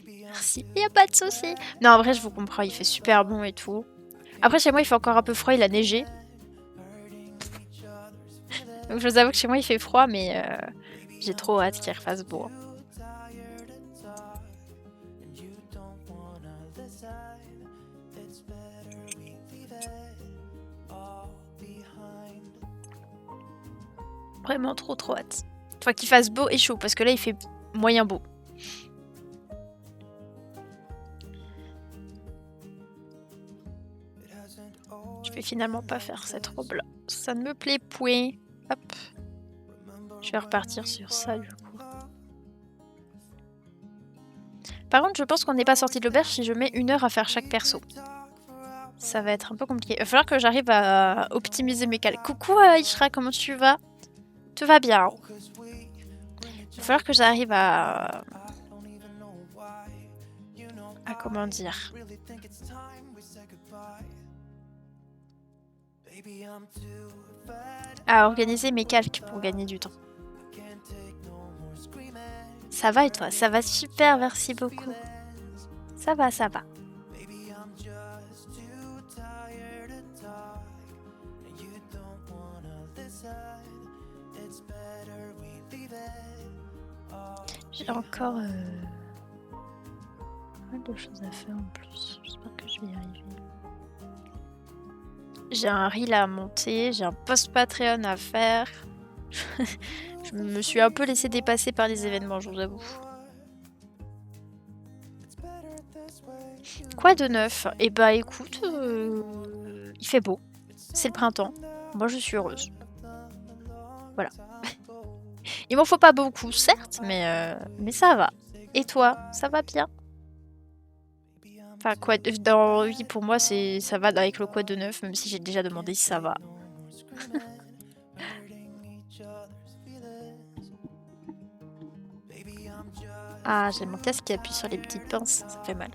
Merci. Y a pas de souci. Non, en vrai, je vous comprends. Il fait super bon et tout. Après, chez moi, il fait encore un peu froid. Il a neigé. Donc, je vous avoue que chez moi, il fait froid, mais j'ai trop hâte qu'il refasse beau. Vraiment trop hâte. Enfin, qu'il fasse beau et chaud, parce que là, il fait moyen beau. Je vais finalement pas faire cette robe-là. Ça ne me plaît point. Hop. Je vais repartir sur ça, du coup. Par contre, je pense qu'on n'est pas sorti de l'auberge si je mets 1 heure à faire chaque perso. Ça va être un peu compliqué. Il va falloir que j'arrive à optimiser mes calculs. Coucou Ishra, comment tu vas? Tout va bien. Il va falloir que j'arrive à... comment dire? À organiser mes calques pour gagner du temps. Ça va et toi? Ça va super, merci beaucoup. Ça va, ça va. J'ai encore pas mal de choses à faire en plus. J'espère que je vais y arriver. J'ai un reel à monter, j'ai un post Patreon à faire. Je me suis un peu laissé dépasser par les événements, je vous avoue. Quoi de neuf? Eh bah écoute, il fait beau. C'est le printemps. Moi je suis heureuse. Voilà. Il m'en faut pas beaucoup, certes, mais ça va. Et toi, ça va bien? Enfin, quoi, oui, pour moi, ça va avec le quoi de neuf, même si j'ai déjà demandé si ça va. Ah, j'ai mon casque qui appuie sur les petites pinces, ça fait mal.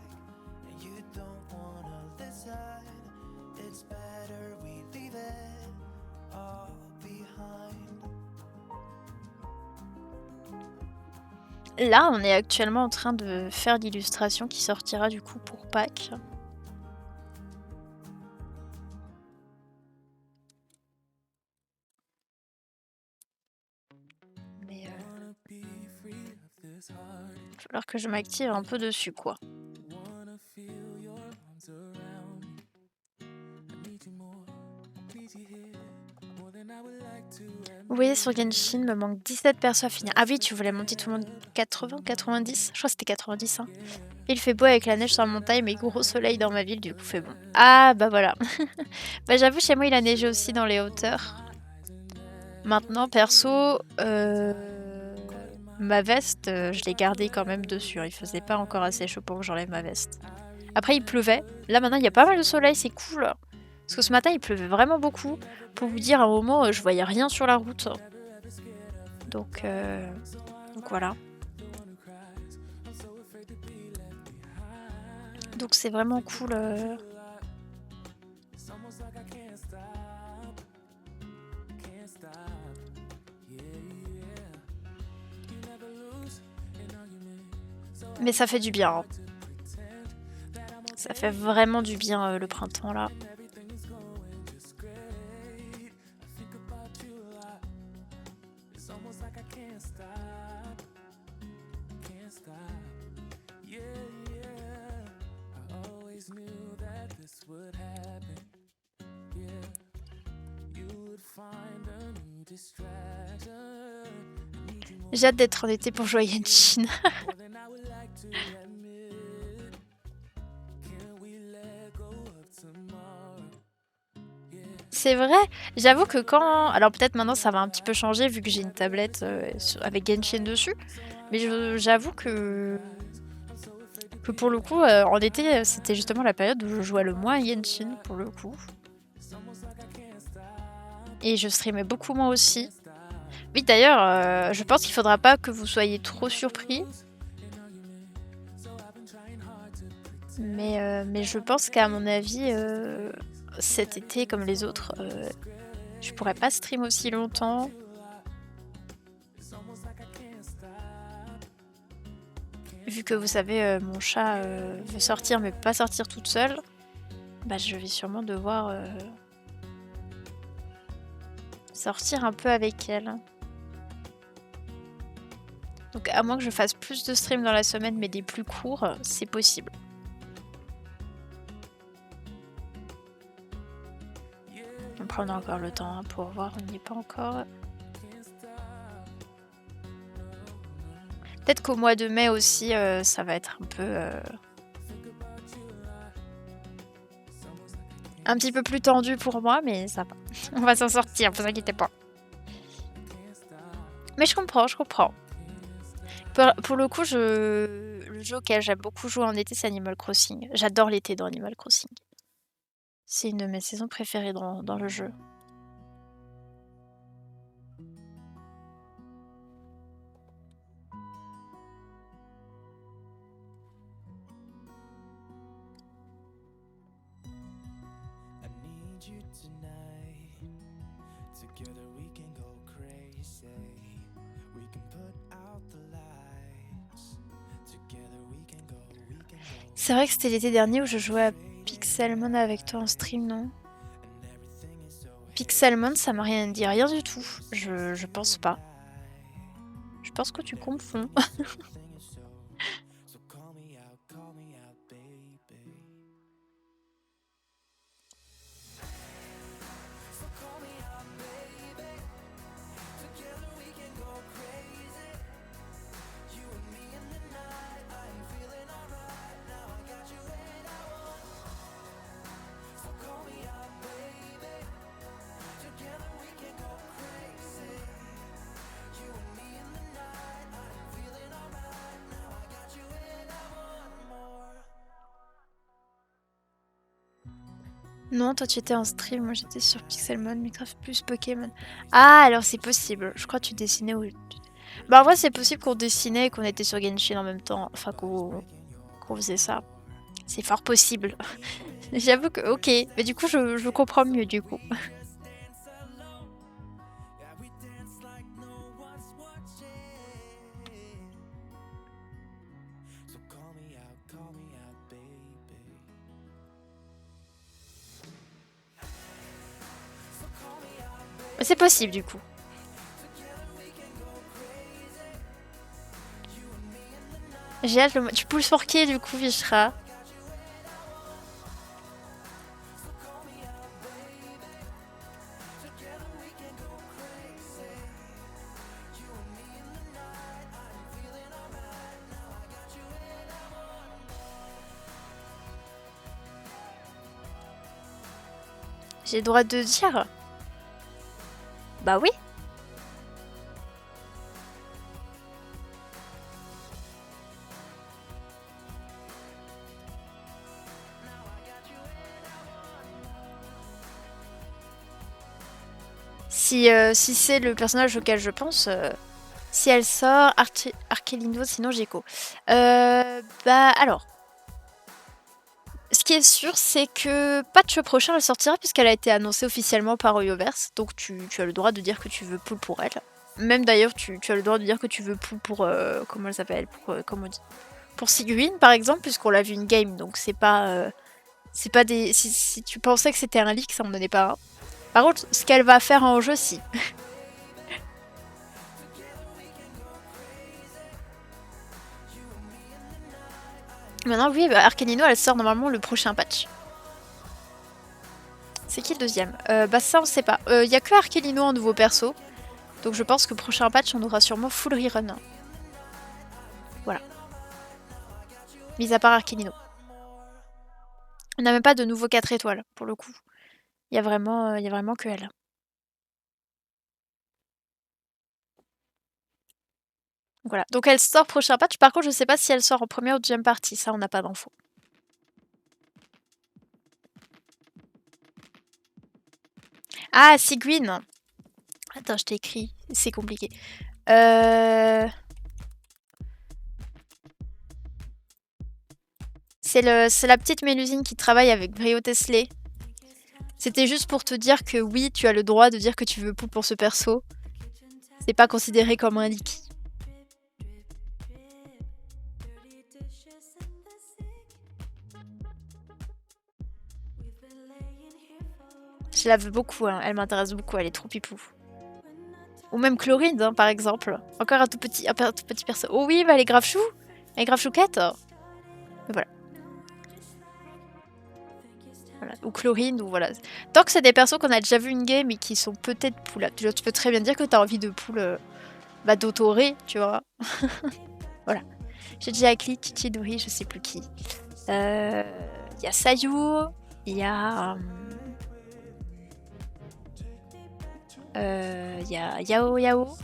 Là, on est actuellement en train de faire l'illustration qui sortira du coup pour Pâques. Mais il va falloir que je m'active un peu dessus, quoi. Oui, sur Genshin, me manque 17 persos à finir. Ah oui, tu voulais monter tout le monde 80, 90? Je crois que c'était 90. Hein. Il fait beau avec la neige sur la montagne, mais gros soleil dans ma ville, du coup fait bon. Ah bah voilà. Bah j'avoue, chez moi, il a neigé aussi dans les hauteurs. Maintenant, perso, ma veste, je l'ai gardée quand même dessus. Il faisait pas encore assez chaud pour que j'enlève ma veste. Après, il pleuvait. Là, maintenant, il y a pas mal de soleil, c'est cool. Parce que ce matin, il pleuvait vraiment beaucoup. Pour vous dire, à un moment, je voyais rien sur la route. Donc voilà. Donc c'est vraiment cool. Mais ça fait du bien. Hein. Ça fait vraiment du bien le printemps là. J'ai hâte d'être en été pour jouer à Genshin. C'est vrai, j'avoue que quand... Alors peut-être maintenant ça va un petit peu changer vu que j'ai une tablette avec Genshin dessus. Mais j'avoue que pour le coup, en été, c'était justement la période où je jouais le moins à Genshin pour le coup. Et je streamais beaucoup moins aussi. Oui, d'ailleurs, je pense qu'il faudra pas que vous soyez trop surpris. Mais je pense qu'à mon avis, cet été, comme les autres, je pourrais pas stream aussi longtemps. Vu que vous savez, mon chat veut sortir, mais pas sortir toute seule, bah je vais sûrement devoir sortir un peu avec elle. Donc à moins que je fasse plus de streams dans la semaine, mais des plus courts, c'est possible. Après on a encore le temps pour voir, on n'y est pas encore. Peut-être qu'au mois de mai aussi, ça va être un peu... un petit peu plus tendu pour moi, mais ça va. On va s'en sortir, vous inquiétez pas. Mais je comprends, je comprends. Pour le coup, le jeu auquel j'aime beaucoup jouer en été, c'est Animal Crossing. J'adore l'été dans Animal Crossing. C'est une de mes saisons préférées dans le jeu. C'est vrai que c'était l'été dernier où je jouais à Pixelmon avec toi en stream, non? Pixelmon, ça m'a rien dit, rien du tout. Je pense pas. Je pense que tu confonds. Non, toi tu étais en stream, moi j'étais sur Pixelmon, Minecraft plus Pokémon. Ah, alors c'est possible. Je crois que tu dessinais ou... Bah en vrai c'est possible qu'on dessinait et qu'on était sur Genshin en même temps. Enfin qu'on faisait ça. C'est fort possible. J'avoue que... Ok, mais du coup je comprends mieux du coup. C'est possible du coup. J'ai hâte le... Tu peux le forquer du coup, Vishra. J'ai le droit de dire. Bah oui. Si c'est le personnage auquel je pense, si elle sort, Arkelino, sinon Gecko. Bah alors. Ce qui est sûr, c'est que patch prochain elle sortira puisqu'elle a été annoncée officiellement par Oyoverse. Donc tu as le droit de dire que tu veux pool pour elle. Même d'ailleurs, tu as le droit de dire que tu veux pool pour... comment elle s'appelle, comment on dit, pour Sigurine par exemple, puisqu'on l'a vu une game. Donc c'est pas des... Si tu pensais que c'était un leak, ça en donnait pas un. Par contre, ce qu'elle va faire en jeu, si. Maintenant, oui, bah, Arcanino, elle sort normalement le prochain patch. C'est qui le deuxième? Bah ça, on sait pas. Y a que Arcanino en nouveau perso. Donc je pense que prochain patch, on aura sûrement full rerun. Voilà. Mis à part Arcanino. On n'a même pas de nouveau 4 étoiles, pour le coup. Y a vraiment que elle. Voilà. Donc elle sort prochain patch. Par contre, je sais pas si elle sort en première ou deuxième partie. Ça, on n'a pas d'infos. Ah, Sigwin. Attends, je t'ai écrit. C'est compliqué. C'est C'est la petite Mélusine qui travaille avec Brio Tesley. C'était juste pour te dire que oui, tu as le droit de dire que tu veux pou pour ce perso. C'est pas considéré comme un leak. Je la veux beaucoup, hein. Elle m'intéresse beaucoup, elle est trop pipou. Ou même Chlorine, hein, par exemple. Encore un tout petit perso. Oh oui, bah elle est grave chou. Elle est grave chouquette. Mais voilà. Voilà. Ou Chlorine, ou voilà. Tant que c'est des persos qu'on a déjà vu une game et qui sont peut-être pool. Tu peux très bien dire que t'as envie de pool d'Autoré, tu vois. Voilà. J'ai déjà Akli, Chichidori, je sais plus qui. Il y a Sayu, il y a... Il y a Yao Yao.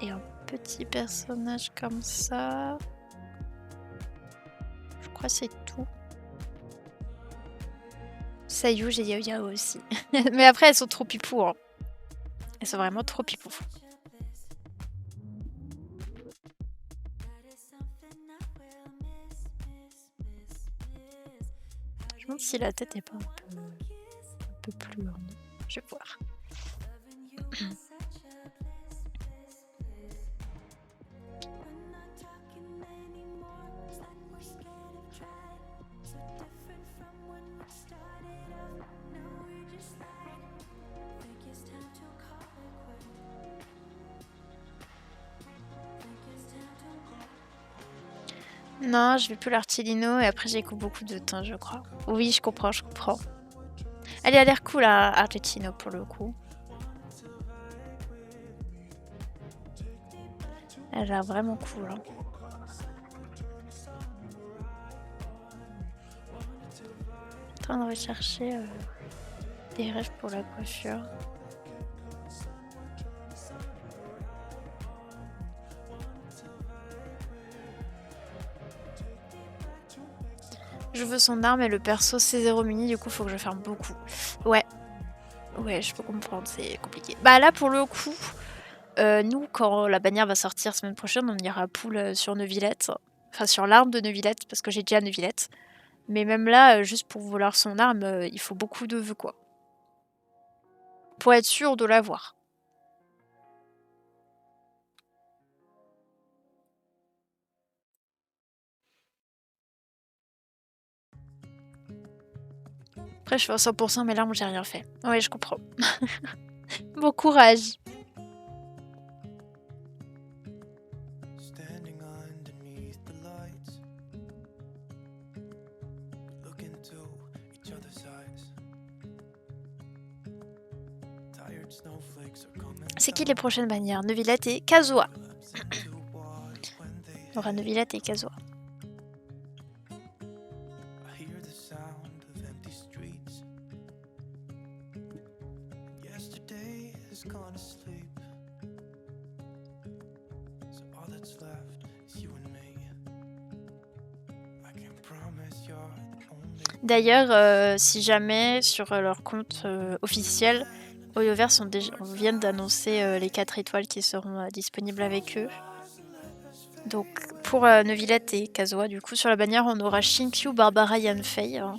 Et un petit personnage comme ça. Je crois que c'est tout. Sayu, j'ai Yao Yao aussi. Mais après, elles sont trop pipou. Hein. Elles sont vraiment trop pipou. Je me demande si la tête est pas un peu plus grande. Je vais voir. Non, je vais plus l'Artilino et après j'ai beaucoup de temps, je crois. Oui, je comprends. Elle a l'air cool, Artilino, pour le coup. Elle a l'air vraiment cool. Hein. Je suis en train de rechercher des rêves pour la coiffure. Je veux son arme et le perso C0 mini, du coup faut que je ferme beaucoup. Ouais, je peux comprendre, c'est compliqué. Bah là pour le coup, nous quand la bannière va sortir semaine prochaine, on ira pool sur Neuvillette. Enfin sur l'arme de Neuvillette, parce que j'ai déjà Neuvillette. Mais même là, juste pour vouloir son arme, il faut beaucoup de vœux quoi. Pour être sûr de l'avoir. Après je fais à 100% mais là j'ai rien fait. Ouais je comprends. Bon courage. C'est qui les prochaines bannières? Neuvillette et Kazuha. Il y aura Neuvillette et Kazuha. D'ailleurs, si jamais sur leur compte officiel, Oyoverse viennent d'annoncer les 4 étoiles qui seront disponibles avec eux. Donc pour Neuvillette et Kazuha, du coup sur la bannière on aura Shinkyu, Barbara, Yanfei. Hein.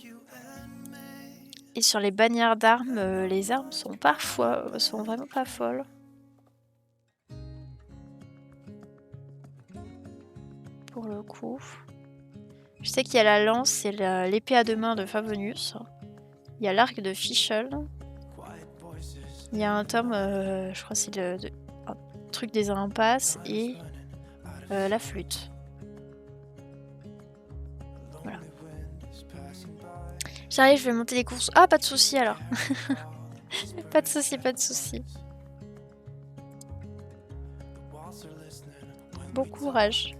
Et sur les bannières d'armes, les armes sont vraiment pas folles. Pour le coup. Je sais qu'il y a la lance et l'épée à deux mains de Favonius. Il y a l'arc de Fischl. Il y a un tome, je crois que c'est un truc des impasses et la flûte. Voilà. J'arrive, je vais monter les courses. Ah, pas de souci alors. Pas de souci. Bon courage.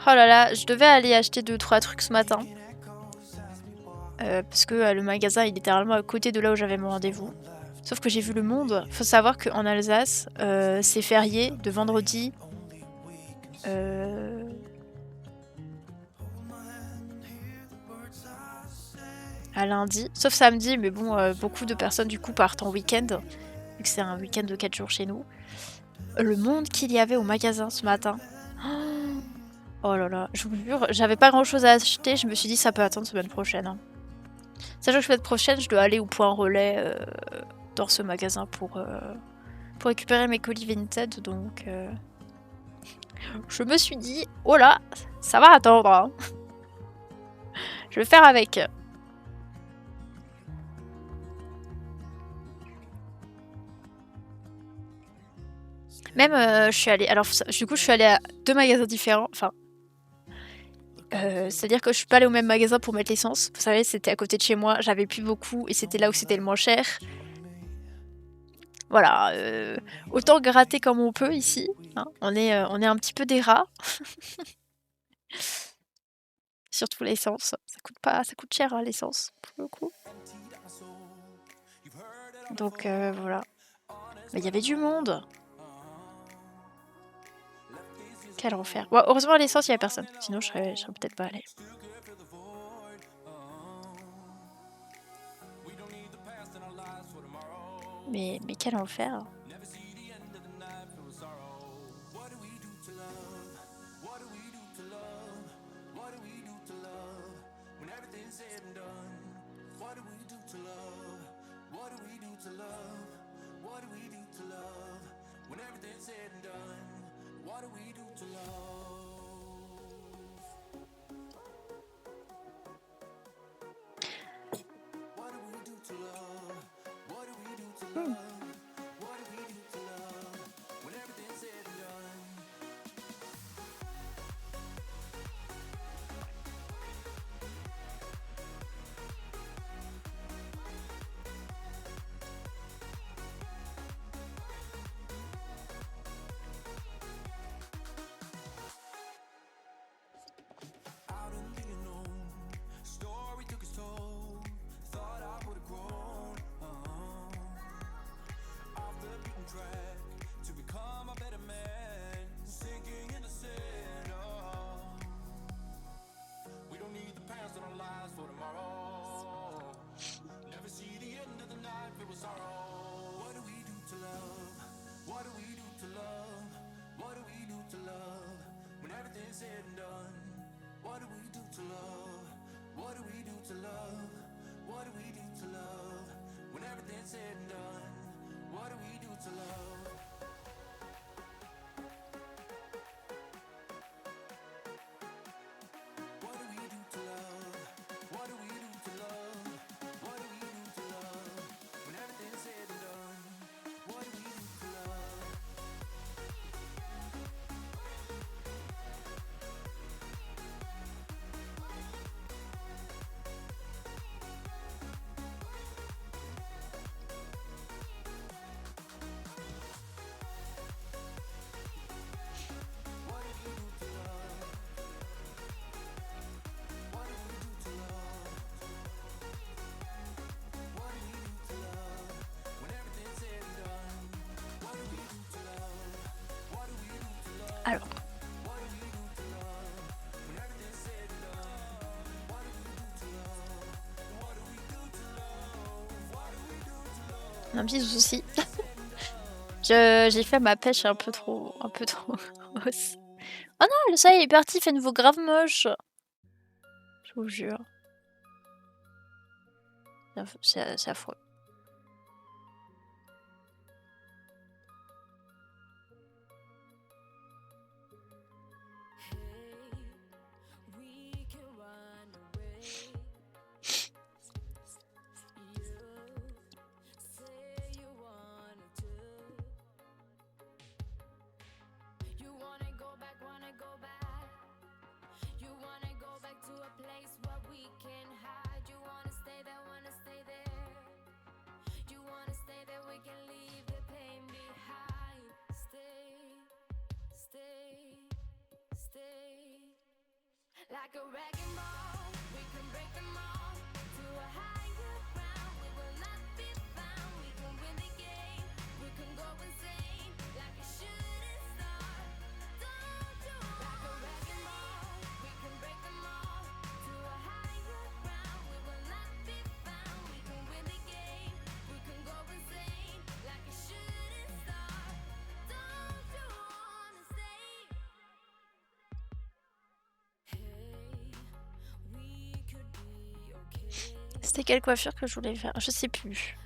Oh là là, je devais aller acheter 2-3 trucs ce matin. Parce que le magasin est littéralement à côté de là où j'avais mon rendez-vous. Sauf que j'ai vu le monde. Faut savoir qu'en Alsace, c'est férié de vendredi à lundi. Sauf samedi, mais bon, beaucoup de personnes du coup partent en week-end. Vu que c'est un week-end de 4 jours chez nous. Le monde qu'il y avait au magasin ce matin. Oh, Oh là là, je vous jure, j'avais pas grand chose à acheter, je me suis dit ça peut attendre semaine prochaine. Hein. Sachant que semaine prochaine, je dois aller au point relais dans ce magasin pour récupérer mes colis Vinted, donc je me suis dit, oh là, ça va attendre. Hein. Je vais faire avec. Même, je suis allée... Alors, du coup, je suis allée à 2 magasins différents. Enfin, c'est-à-dire que je suis pas allée au même magasin pour mettre l'essence. Vous savez, c'était à côté de chez moi, j'avais plus beaucoup et c'était là où c'était le moins cher. Voilà, autant gratter comme on peut ici. Hein. On est un petit peu des rats. Surtout l'essence. Ça coûte cher hein, l'essence, pour le coup. Donc voilà. Mais il y avait du monde. Quel enfer. Bon, heureusement à l'essence il y a personne. Sinon je serais peut-être pas allée. Mais quel enfer. Alors. Un petit souci. J'ai fait ma pêche un peu trop hausse. Oh non, le soleil est parti, il fait nouveau grave moche. Je vous jure. C'est affreux. Like a wrecking ball, we can break them all to a higher ground. We will not be found. We can win the game. We can go insane like a shooting star. Don't you? Like a wrecking ball, we can break them all to a higher ground. C'était quelle coiffure que je voulais faire? Je sais plus.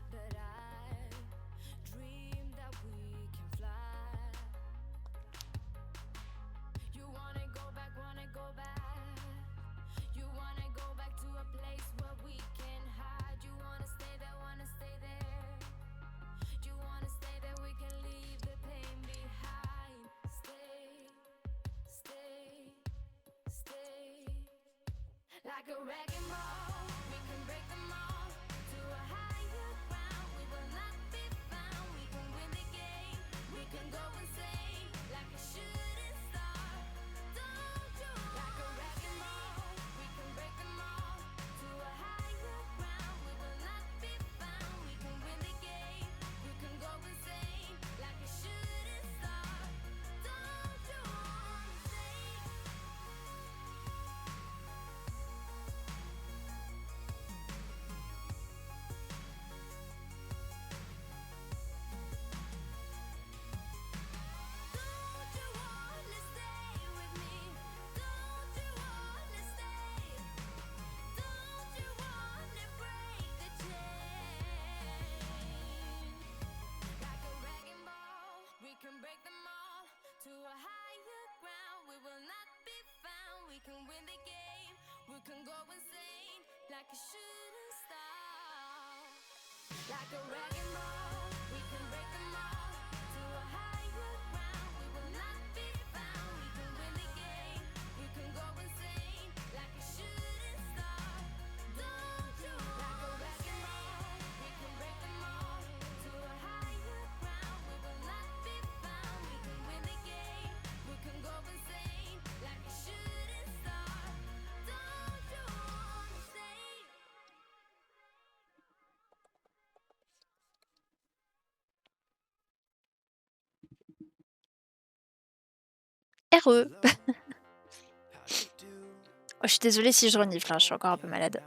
Like a wrecking ball, we can break them all to a higher ground. We will not be found. We can win the game. We can go insane like a shooting star. Don't you? Like a wrecking ball, we can break them all to a higher ground. We will not be found. We can win the game. We can go insane like a shooting star. Don't you wanna stay? Don't you wanna stay with me? Don't you wanna stay? Don't you wanna break the chain? Like a wrecking ball, we can break them all to a higher ground. We will not be found. We can win the game. We can go insane like a shooting star. Like a wrecking ball, we can break them all to a higher ground. We will not be found. We can win the game. We can go insane like a shooting star. Don't you? Like a wrecking ball, we can break them all to a higher ground. We will not be found. We can win the game. We can go insane like a shooting star. Don't you wanna stay? RE. Oh, je suis désolée si je renifle, hein, je suis encore un peu malade.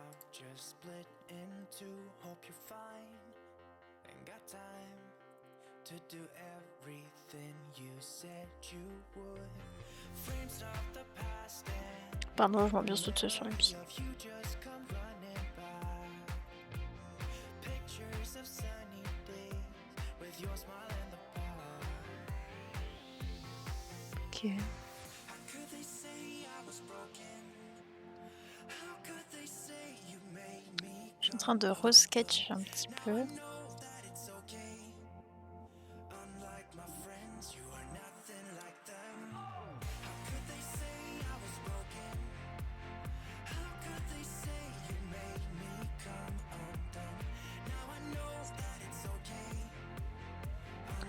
Pardon, je m'ambiance toute seule sur le pied. Ok. Je suis en train de re-sketch un petit peu.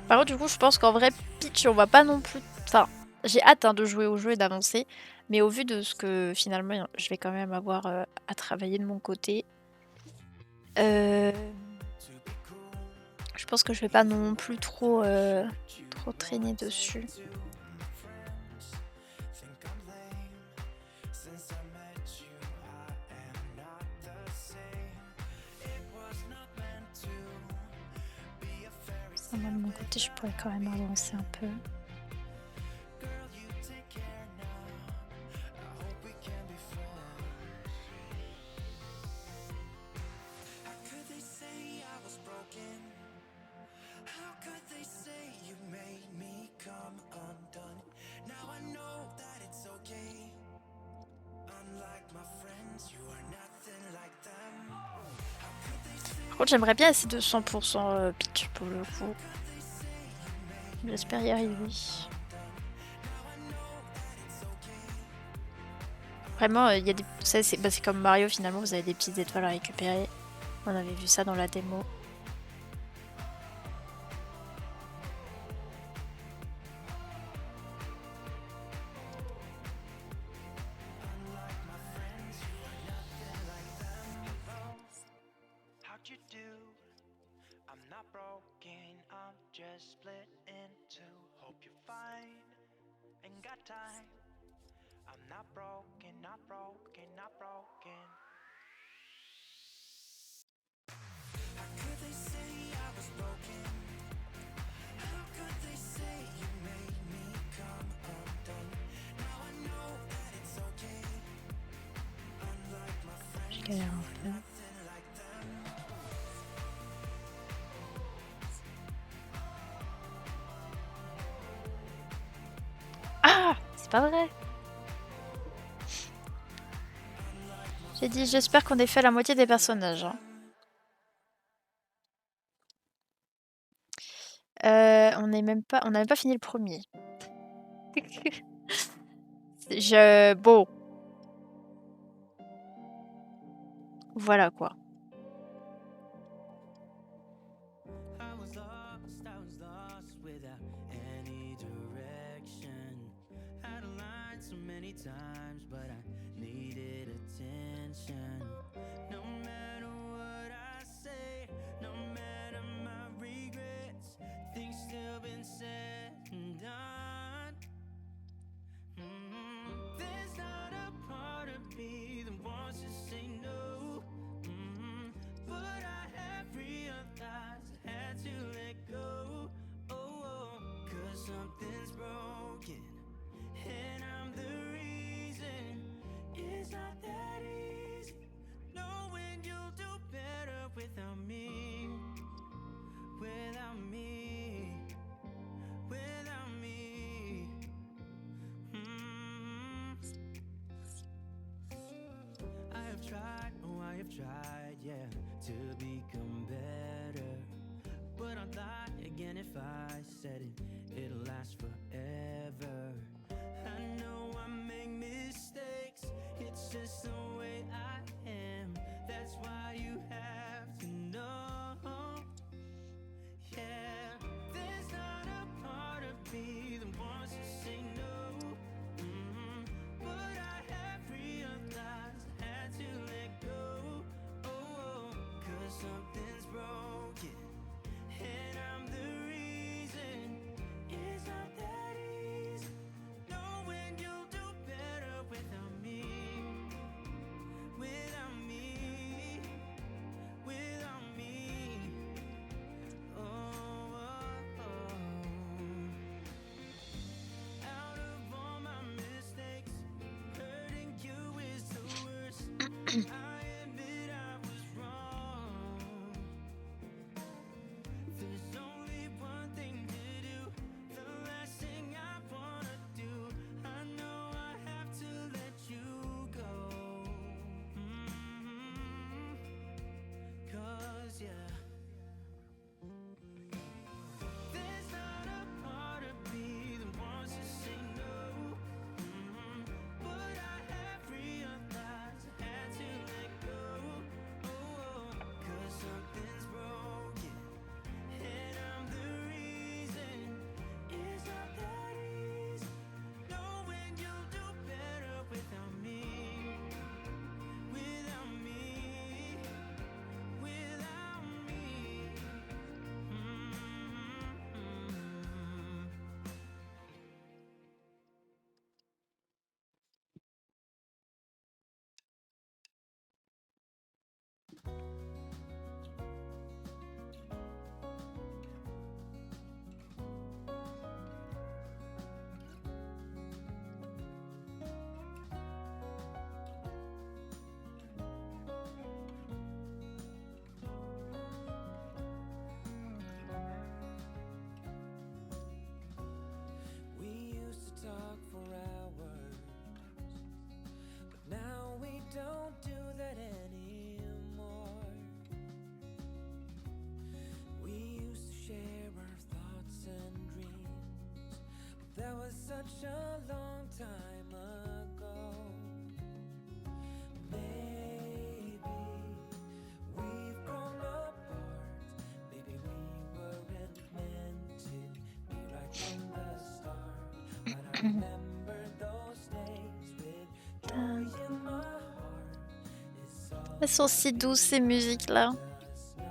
Par contre, du coup, je pense qu'en vrai, Peach, on va pas non plus... Enfin, j'ai hâte hein, de jouer au jeu et d'avancer. Mais au vu de ce que finalement, je vais quand même avoir à travailler de mon côté, je pense que je vais pas non plus trop traîner dessus. Ça, moi, de mon côté, je pourrais quand même avancer un peu. Par contre, j'aimerais bien essayer de 100% Peach pour le coup. J'espère y arriver. Vraiment, il y a des... c'est comme Mario finalement, vous avez des petites étoiles à récupérer. On avait vu ça dans la démo. Je galère un peu. C'est pas vrai. J'ai dit j'espère qu'on ait fait la moitié des personnages. Hein. On n'a même pas fini le premier. Bon. Voilà quoi. I was lost without any direction. Had a line so many times, but I needed attention. No matter what I say, no matter my regrets, things still been said and done. There's not a part of me that wants to say no. But I have realized I had to let go. Oh, 'cause something's broken, and I'm the reason. It's not that easy, knowing you'll do better without me. Without me. Without me. I have tried, yeah, to become better. But I'd lie again if I said it'll last forever. I know I make mistakes, it's just the way I am. That's why you have to know. Yeah, there's not a part of me that wants to say no. But I have realized I had to let go. Oh, 'cause something's broken, and I'm the reason. It's not that easy, knowing you'll do better without me. Without me. Without me. Oh. Out of all my mistakes, hurting you is the worst. I admit I was wrong. There's only one thing to do, the last thing I wanna do. I know I have to let you go. 'Cause yeah, there's not a part of me that wants to say no. But I have realized I had to let go. Oh, 'cause something's broken, and I'm the reason. It's not that easy, knowing you'll do better without me. Without me. Without me. We used to talk for hours, but now we don't do that anymore. We used to share our thoughts and dreams, but that was such a long time ago. Maybe we've grown apart. Maybe we weren't meant to be right from the start. But I remember those days with joy in my heart. It's all Elles sont si douces ces musiques là. just now.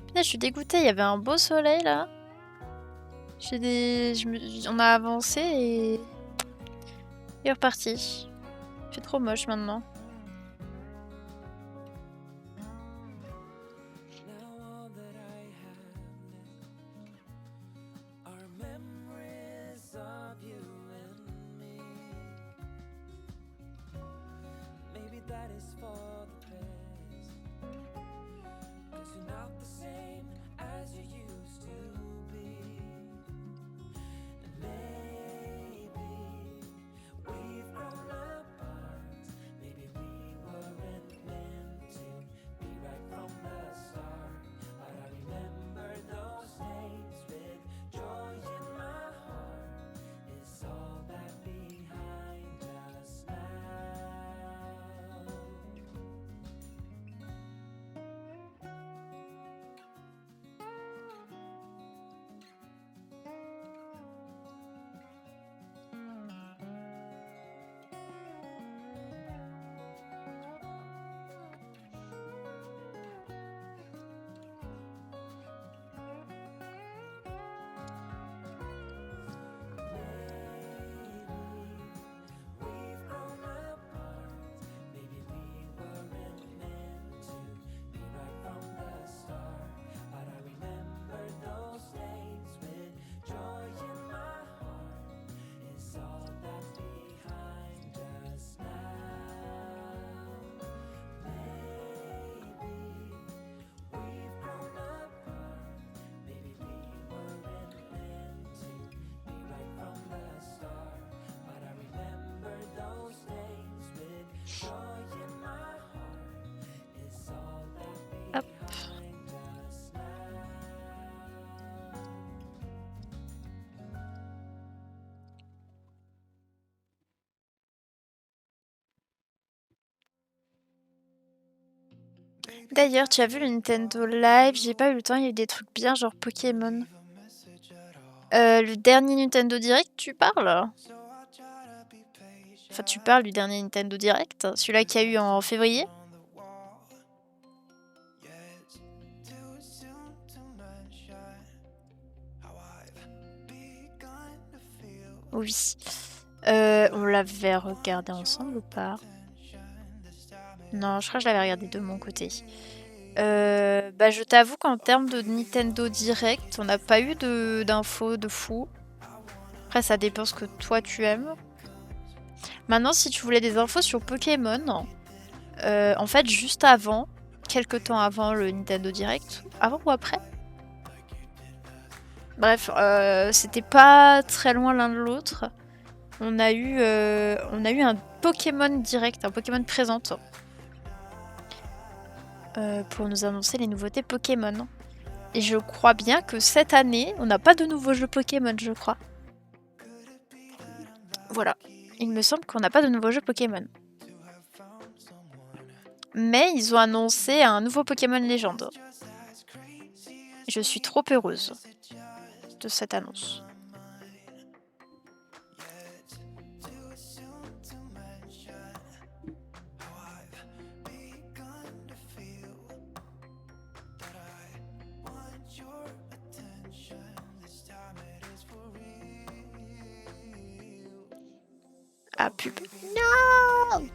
Putain, je suis dégoûtée, il y avait un beau soleil là. On a avancé et... Il est reparti. Il fait trop moche maintenant. Now all that I have left are memories of you and me. Maybe that is for the best, 'cause you're not the same as you used to be. And D'ailleurs, tu as vu le Nintendo Live? J'ai pas eu le temps, il y a eu des trucs bien genre Pokémon. Le dernier Nintendo Direct, tu parles? Enfin, tu parles du dernier Nintendo Direct? Celui-là qu'il y a eu en février? Oui. On l'avait regardé ensemble ou pas? Non, je crois que je l'avais regardé de mon côté. Bah, je t'avoue qu'en termes de Nintendo Direct, on n'a pas eu d'infos de fou. Après, ça dépend ce que toi tu aimes. Maintenant, si tu voulais des infos sur Pokémon, en fait, juste avant, quelques temps avant le Nintendo Direct, avant ou après? Bref, c'était pas très loin l'un de l'autre. On a eu un Pokémon Direct, un Pokémon présente. Pour nous annoncer les nouveautés Pokémon. Et je crois bien que cette année, on n'a pas de nouveaux jeux Pokémon, je crois. Voilà. Il me semble qu'on n'a pas de nouveaux jeux Pokémon. Mais ils ont annoncé un nouveau Pokémon Légende. Je suis trop heureuse de cette annonce. Ah, pub. Non!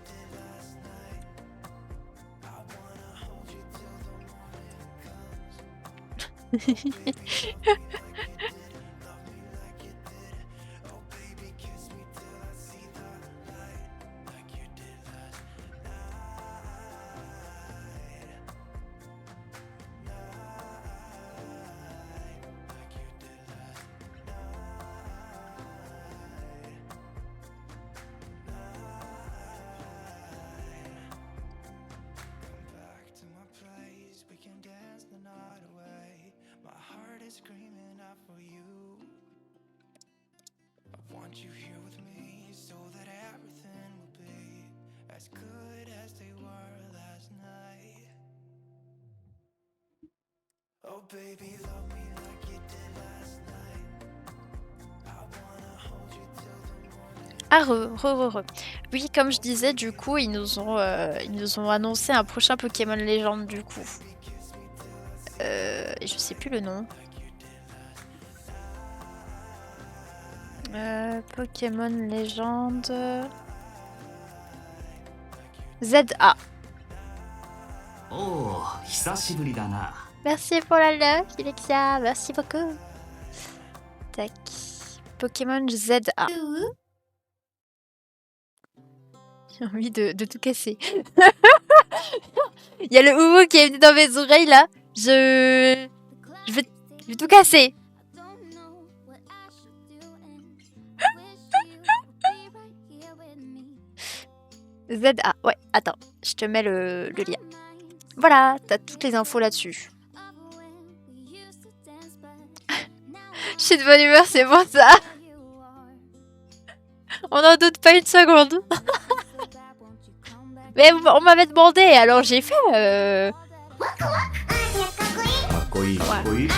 Ah, re. Oui, comme je disais, du coup, ils nous ont annoncé un prochain Pokémon Légende, du coup. Et je sais plus le nom. Pokémon Légende... ZA. おお、久しぶりだな。 Merci pour la love, Alexia. Merci beaucoup. Tac. Pokémon ZA. J'ai envie de tout casser. Il y a le ouvou qui est venu dans mes oreilles là. Je vais tout casser. ZA. Ouais, attends. Je te mets le lien. Voilà, t'as toutes les infos là-dessus. Je suis de bonne humeur, c'est pour ça. On n'en doute pas une seconde. Mais on m'avait demandé, alors j'ai fait. かっこいいかっこいい。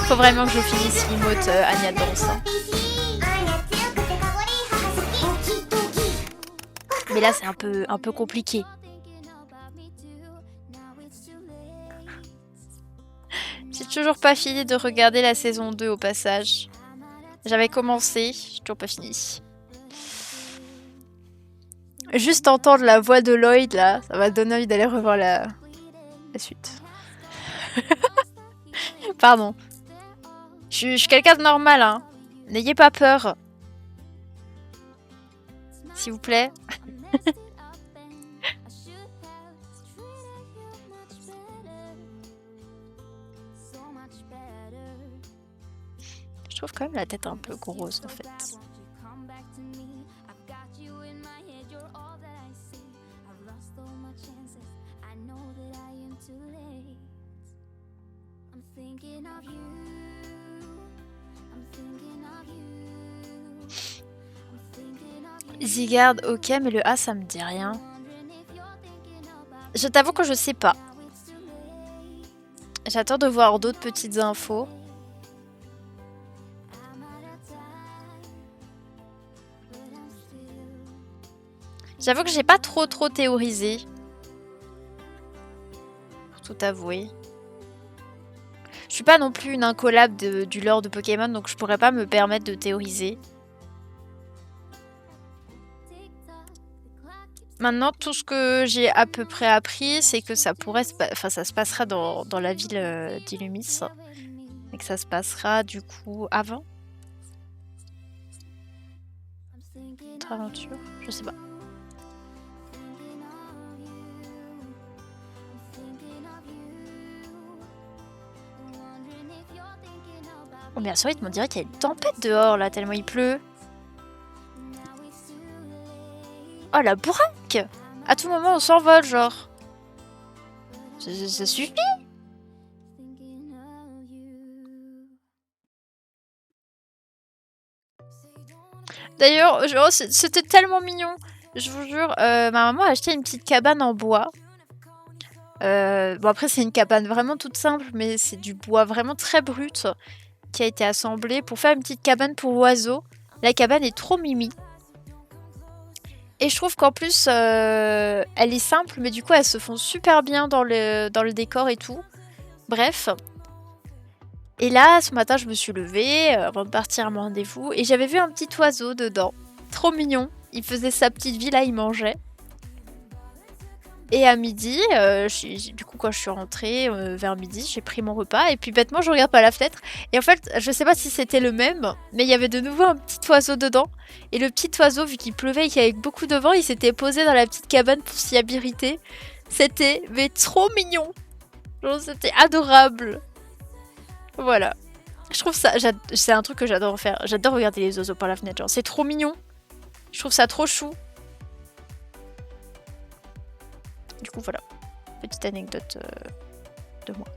Faut vraiment que je finisse l'emote Anya danse. Mais là c'est un peu compliqué. J'ai toujours pas fini de regarder la saison 2 au passage. J'avais commencé, j'ai toujours pas fini. Juste entendre la voix de Lloyd là, ça m'a donné envie d'aller revoir la suite. Pardon. Je suis quelqu'un de normal, hein. N'ayez pas peur. S'il vous plaît. Je trouve quand même la tête un peu grosse en fait. Zygarde, ok, mais le A, ça me dit rien. Je t'avoue que je sais pas. J'attends de voir d'autres petites infos. J'avoue que j'ai pas trop théorisé. Pour tout avouer. Je suis pas non plus une incollable du lore de Pokémon, donc je pourrais pas me permettre de théoriser. Maintenant, tout ce que j'ai à peu près appris, c'est que ça pourrait ça se passera dans la ville d'Illumis. Et que ça se passera du coup avant. Notre aventure, je sais pas. Oh mais ça, on dirait qu'il y a une tempête dehors là, tellement il pleut. Oh la bourraque! À tout moment on s'envole genre. Ça suffit? D'ailleurs, c'était tellement mignon. Je vous jure, ma maman a acheté une petite cabane en bois. Bon après c'est une cabane vraiment toute simple, mais c'est du bois vraiment très brut qui a été assemblé pour faire une petite cabane pour oiseaux. La cabane est trop mimi. Et je trouve qu'en plus, elle est simple, mais du coup, elles se font super bien dans le décor et tout. Bref. Et là, ce matin, je me suis levée avant de partir à mon rendez-vous et j'avais vu un petit oiseau dedans. Trop mignon. Il faisait sa petite vie, là, il mangeait. Et à midi, du coup, quand je suis rentrée vers midi, j'ai pris mon repas et puis bêtement, je regarde par la fenêtre. Et en fait, je sais pas si c'était le même, mais il y avait de nouveau un petit oiseau dedans. Et le petit oiseau, vu qu'il pleuvait et qu'il y avait beaucoup de vent, il s'était posé dans la petite cabane pour s'y abriter. C'était mais trop mignon. Genre, c'était adorable. Voilà. Je trouve ça, c'est un truc que j'adore faire. J'adore regarder les oiseaux par la fenêtre. Genre, c'est trop mignon. Je trouve ça trop chou. Du coup, voilà. Petite anecdote de moi.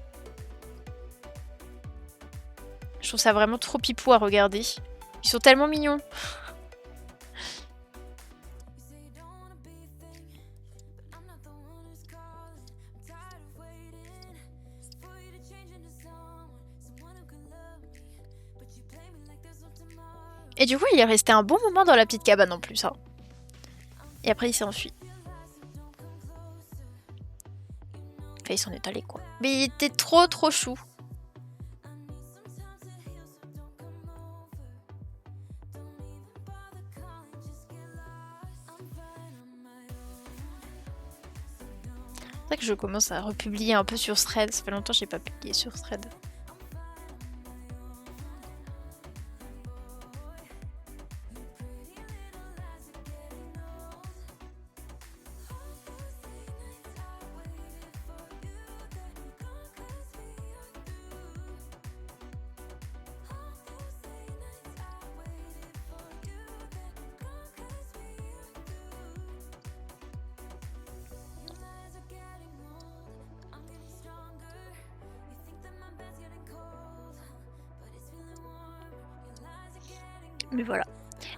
Je trouve ça vraiment trop pipou à regarder. Ils sont tellement mignons. Et du coup, il est resté un bon moment dans la petite cabane en plus. Hein. Et après, il s'est enfui. Enfin, il s'en est allé, quoi. Mais il était trop chou. C'est vrai que je commence à republier un peu sur Thread. Ça fait longtemps que j'ai pas publié sur Thread. Mais voilà.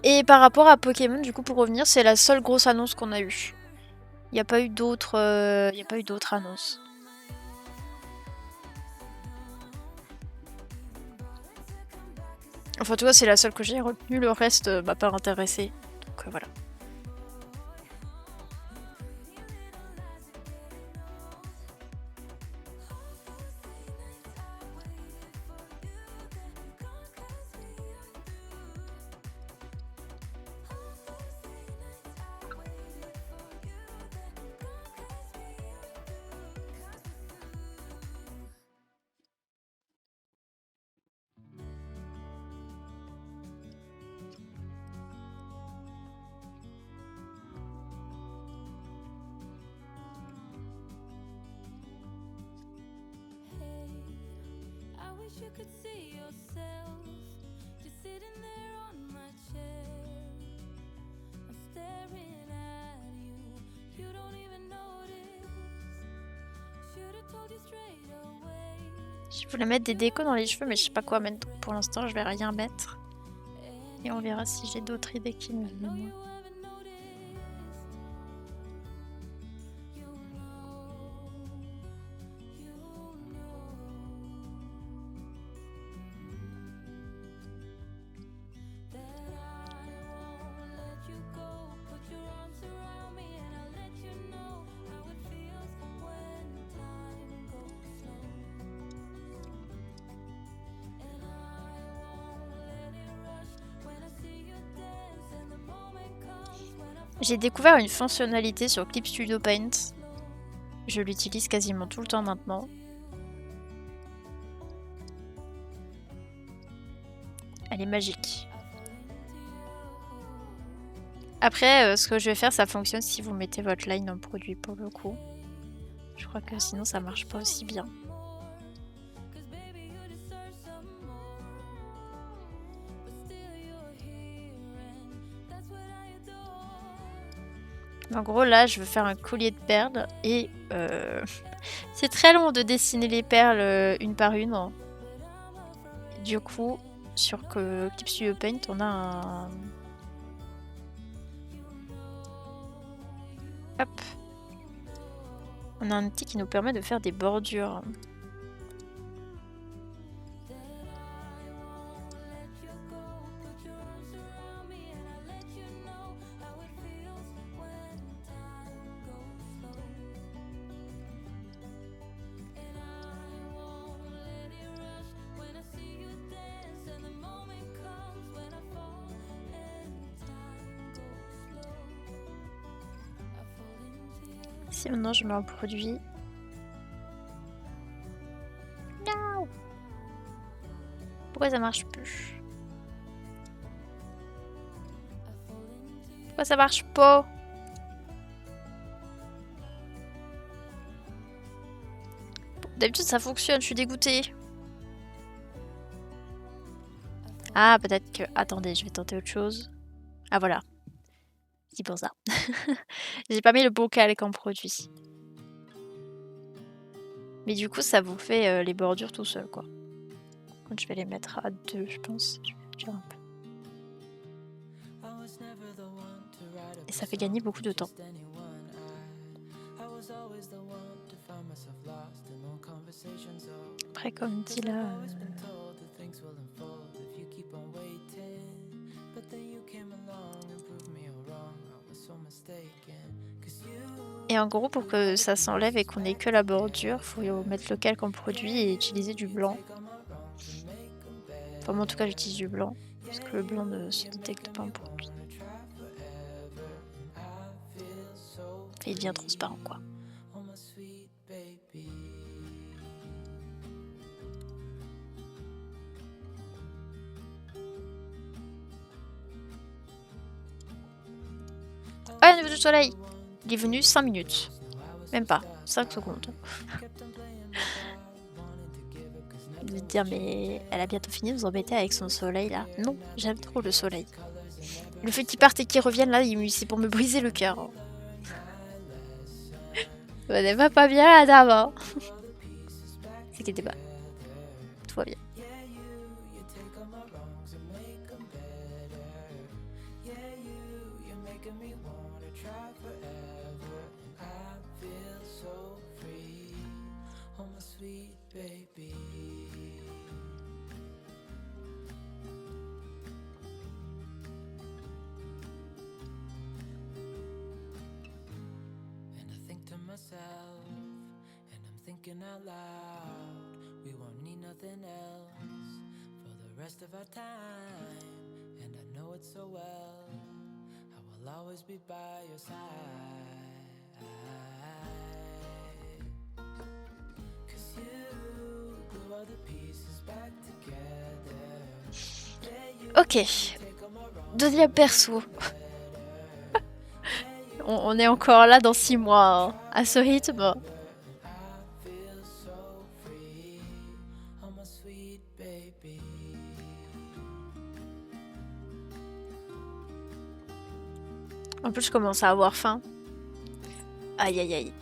Et par rapport à Pokémon, du coup, pour revenir, c'est la seule grosse annonce qu'on a eue. Il n'y a pas eu d'autres annonces. Enfin, tu vois, c'est la seule que j'ai retenue. Le reste m'a pas intéressé. Donc voilà. You could see yourself just sitting there on my chair. I'm staring at you. You don't even notice. Should have told you straight away. Je voulais mettre des décos dans les cheveux, mais je sais pas quoi mettre. Pour l'instant, je vais rien mettre. Et on verra si j'ai d'autres idées qui me viennent. J'ai découvert une fonctionnalité sur Clip Studio Paint. Je l'utilise quasiment tout le temps maintenant. Elle est magique. Après, ce que je vais faire, ça fonctionne si vous mettez votre line en produit pour le coup. Je crois que sinon ça marche pas aussi bien. En gros, là, je veux faire un collier de perles et c'est très long de dessiner les perles une par une. Du coup, sur Clip Studio Paint, on a un... Hop. On a un outil qui nous permet de faire des bordures. Si maintenant je mets un produit. Non. Pourquoi ça marche plus? Pourquoi ça marche pas? D'habitude ça fonctionne, je suis dégoûtée. Ah, peut-être que... Attendez, je vais tenter autre chose. Ah voilà. C'est pour ça. J'ai pas mis le bon calque en produit. Mais du coup, ça vous fait les bordures tout seul, quoi. Donc, je vais les mettre à 2, je pense. Je vais réduire un peu. Et ça fait gagner beaucoup de temps. Après, comme dit là... Et en gros, pour que ça s'enlève et qu'on ait que la bordure, faut mettre le calque en produit et utiliser du blanc. Enfin, moi, en tout cas, j'utilise du blanc, parce que le blanc ne se détecte pas en produit. Et il devient transparent, quoi. Ah, niveau du soleil! Il est venu 5 minutes. Même pas, 5 secondes. Je vais te dire, mais elle a bientôt fini de vous embêter avec son soleil là. Non, j'aime trop le soleil. Le fait qu'il parte et qu'il revienne là, c'est pour me briser le cœur. On n'est pas bien la dame, hein. T'inquiète pas. Tout va bien. Out loud, we won't need nothing else for the rest of our time, and I know it so well. I will always be by your side, 'cause you glue all the pieces back together. Ok. Deuxième perso. On est encore là dans 6 mois, hein. À ce rythme. En plus, je commence à avoir faim. Aïe aïe aïe.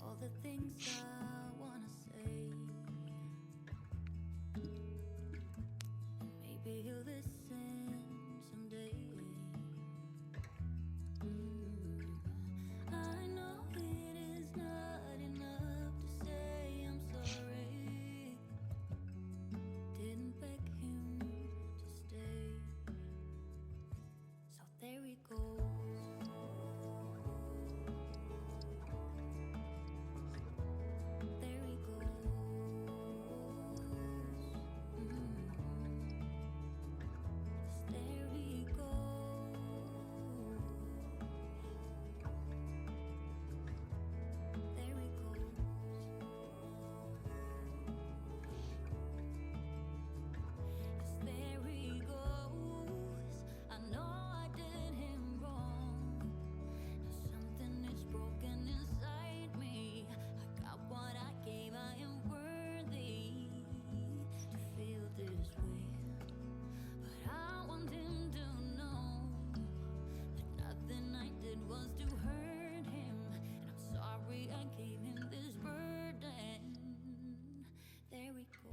All the things I wanna say. Maybe he'll listen someday. I know it is not enough to say I'm sorry. Didn't beg him to stay. So there he goes. There he goes. There he goes. There he goes. Yes, there he goes. I know I did him wrong. Now something is broken inside me. I got what I gave. I am worthy to feel this way. But I want him to know that nothing I did was to hurt him. And I'm sorry I gave him this burden. There he goes.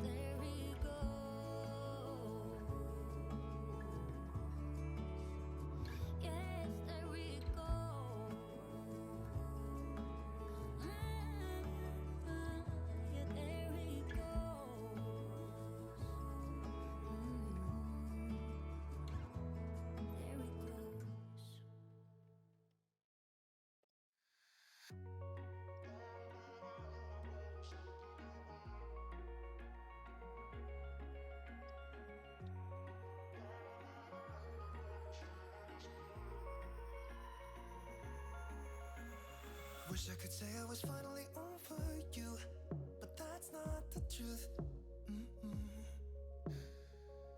There he goes. Yes, there we go. Yeah, there he goes. There he goes. Wish I could say I was finally over you, but that's not the truth.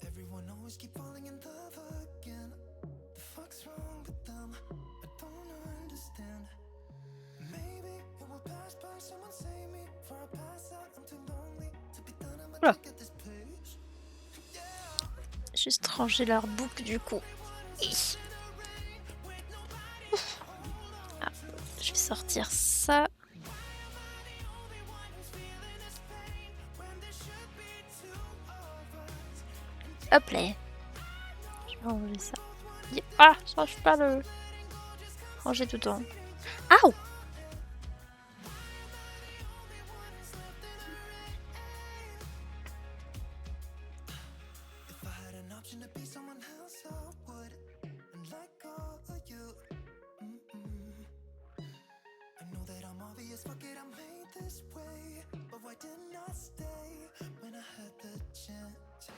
Everyone always keep falling in love again. The fuck's wrong with them? I don't understand. Maybe it will pass by. Someone save me for I pass out. I'm too lonely to be done. I'm Oula. drink at this place. Juste ranger leur boucle du coup. Hi. Ah, je vais sortir ça. Hop là. Je vais ranger ça. Ah, je range pas le. Ranger tout le temps. Aouh! If I had an option to be someone else, I would. And let go of you. I know that I'm obvious, fuck it, I'm made this way. But why didn't I stay when I had the chance?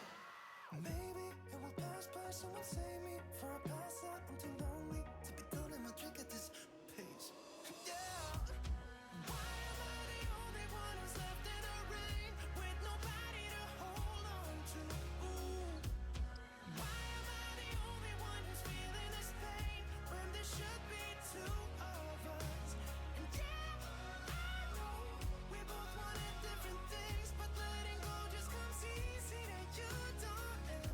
Maybe it will pass by. Someone save me for I pass out. I'm too lonely to be done. I'm a drink at this pace. Yeah. Why am I the only one who's left in the rain with nobody to hold on to? Ooh. Why am I the only one who's feeling this pain when there should be two of us? And yeah, I know we both wanted different things, but letting go just comes easy to you, don't it?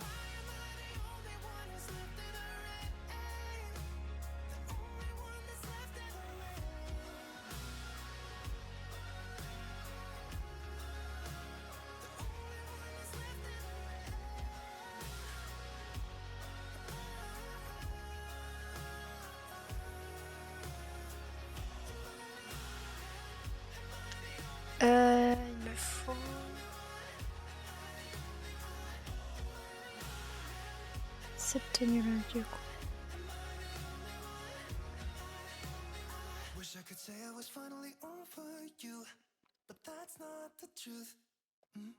Why am I the only one who's left in the rain? The only one that's left in the rain. Il me faut. Cette tenue là du coup. Wish I could say I was finally over you, but that's not the truth. Why am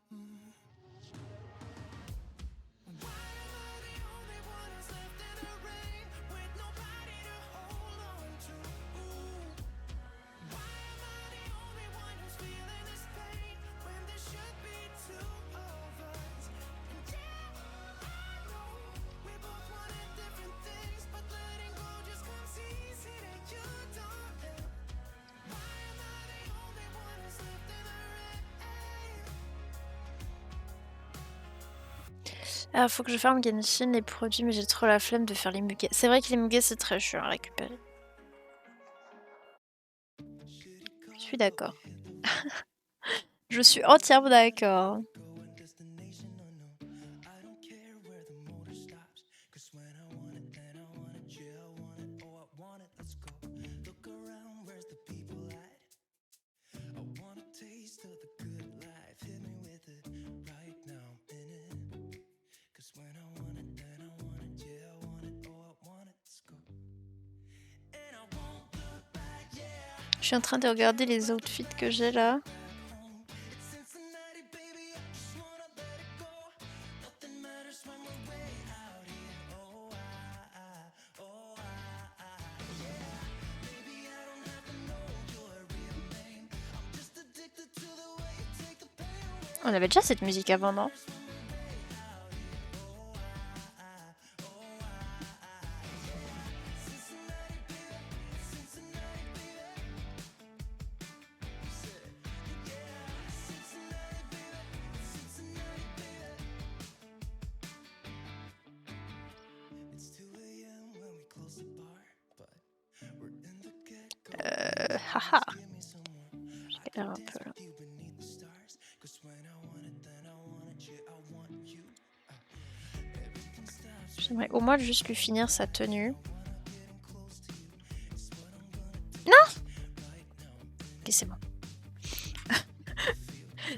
I the only one who's left in the rain with nobody to hold on to? Ooh. Why am I the only one who's feeling this pain when there should be two of us? And yeah, I know we both wanted different Ah, faut que je ferme Genshin les produits, mais j'ai trop la flemme de faire les muguets. C'est vrai que les muguets, c'est très chiant à récupérer. Je suis d'accord. Je suis entièrement d'accord. Je suis en train de regarder les outfits que j'ai là. On avait déjà cette musique avant, non? Haha. Je galère un peu là. J'aimerais au moins juste lui finir sa tenue. Non! Ok, c'est bon.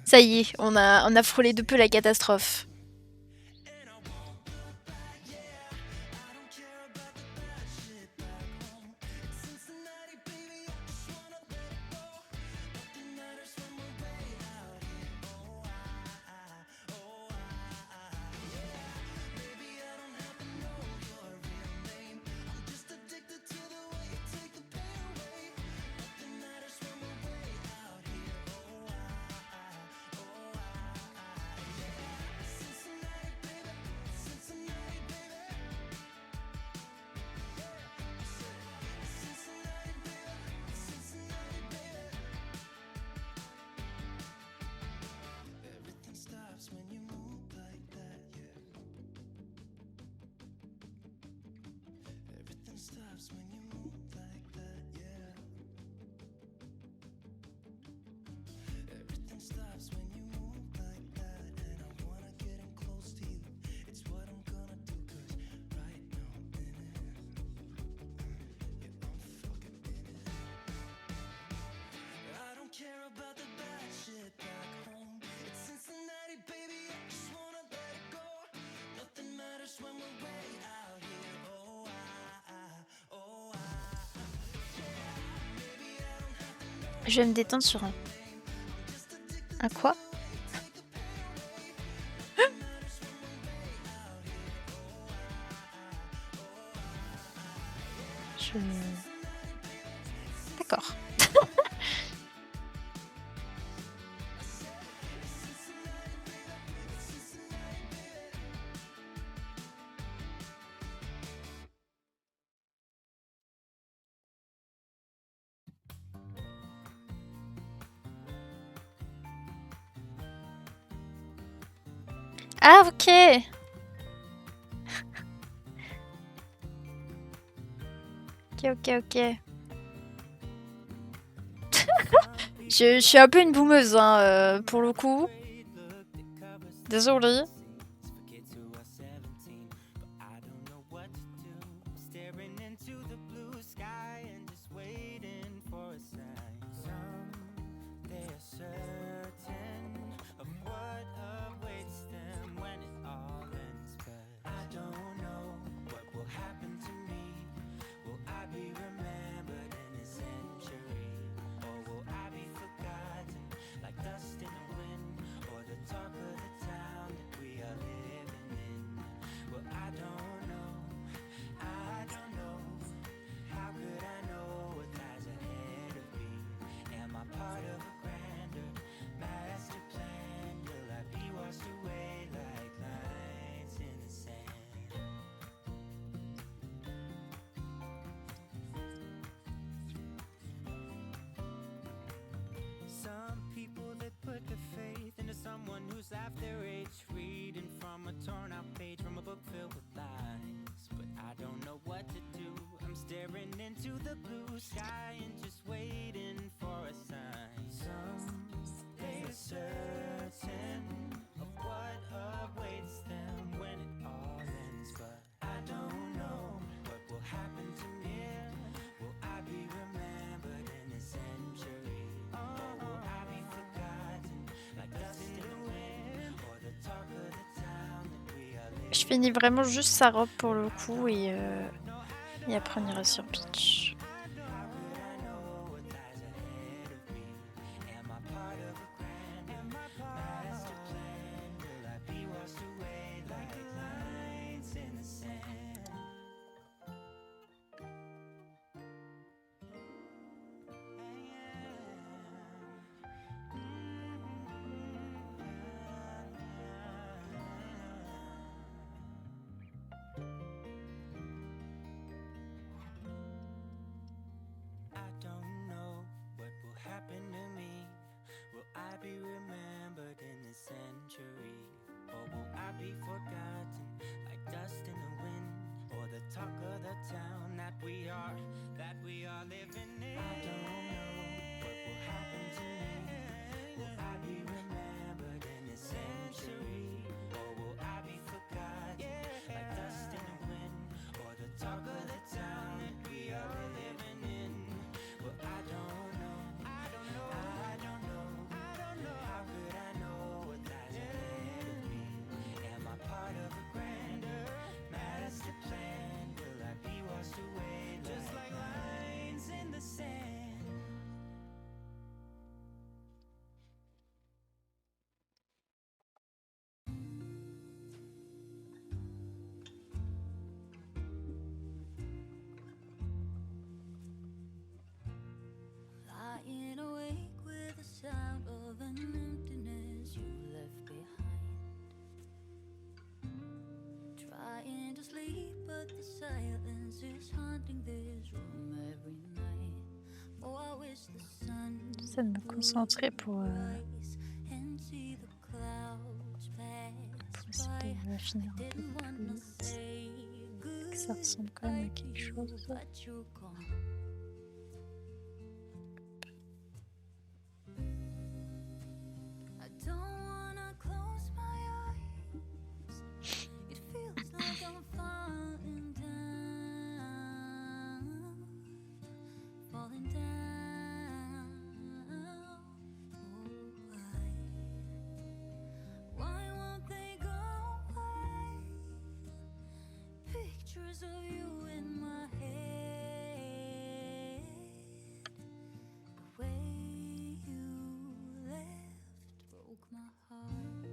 Ça y est, on a frôlé de peu la catastrophe. Je vais me détendre sur un... Un quoi? Je... D'accord. Ah, ok. Ok. Je suis un peu une boumeuse, hein, pour le coup. Désolée. Some people that put their faith into someone who's half their age, reading from I'm a torn out page from a book filled with lies, but I don't know what to do. I'm staring into the blue sky and just waiting for a sign. Someday they're certain of what awaits them when it all ends, but I don't know what will happen to me. Will I be remembered in a century, or will I be forgotten like dust in the wind, or the talk of the town that we are living? Je finis vraiment juste sa robe pour le coup et après on ira sur Peach. I don't know what will happen to me. Will I be remembered in this century, or will I be forgotten like dust in the wind, or the talk of the town that we are living in? I don't know what will happen to me. Will I be remembered in this century, or will I be forgotten like dust in the wind, or the talk of the town that we are living in? Well, I don't know. I don't know. I don't know. I don't know. How could I know what lies ahead of me? Am I part of a grander master plan? Will I be washed away just like lines in the sand? Lying awake with the sound of an emptiness you left behind. Trying to sleep, but the silence is haunting this room every night. Oh, I wish the sun J'essaie de me concentrer pour rise and see the clouds pass essayer by. de finir un peu Didn't wanna plus vite. say Que ça ressemble quand même à quelque chose. but you're gone. I don't wanna close my eyes. It feels like I'm falling down, falling down. Oh, why won't they go away? Pictures of you in my head. The way you left broke my heart.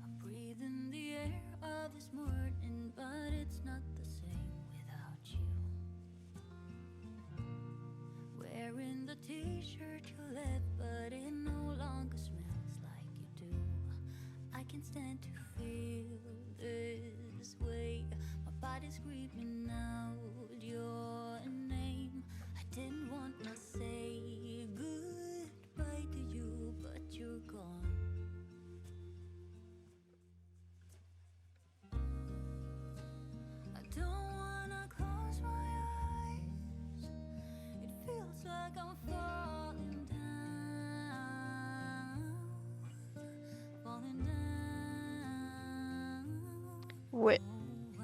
I'm breathing the air of this morning, but it's not the same without you. Wearing the t-shirt you left, but it no longer smells like you do. I can't stand to feel this way. My body's screaming out your name. I didn't want to say goodbye to you, but you're gone. I don't wanna close my eyes. It feels like I'm falling down, falling down. Ouais,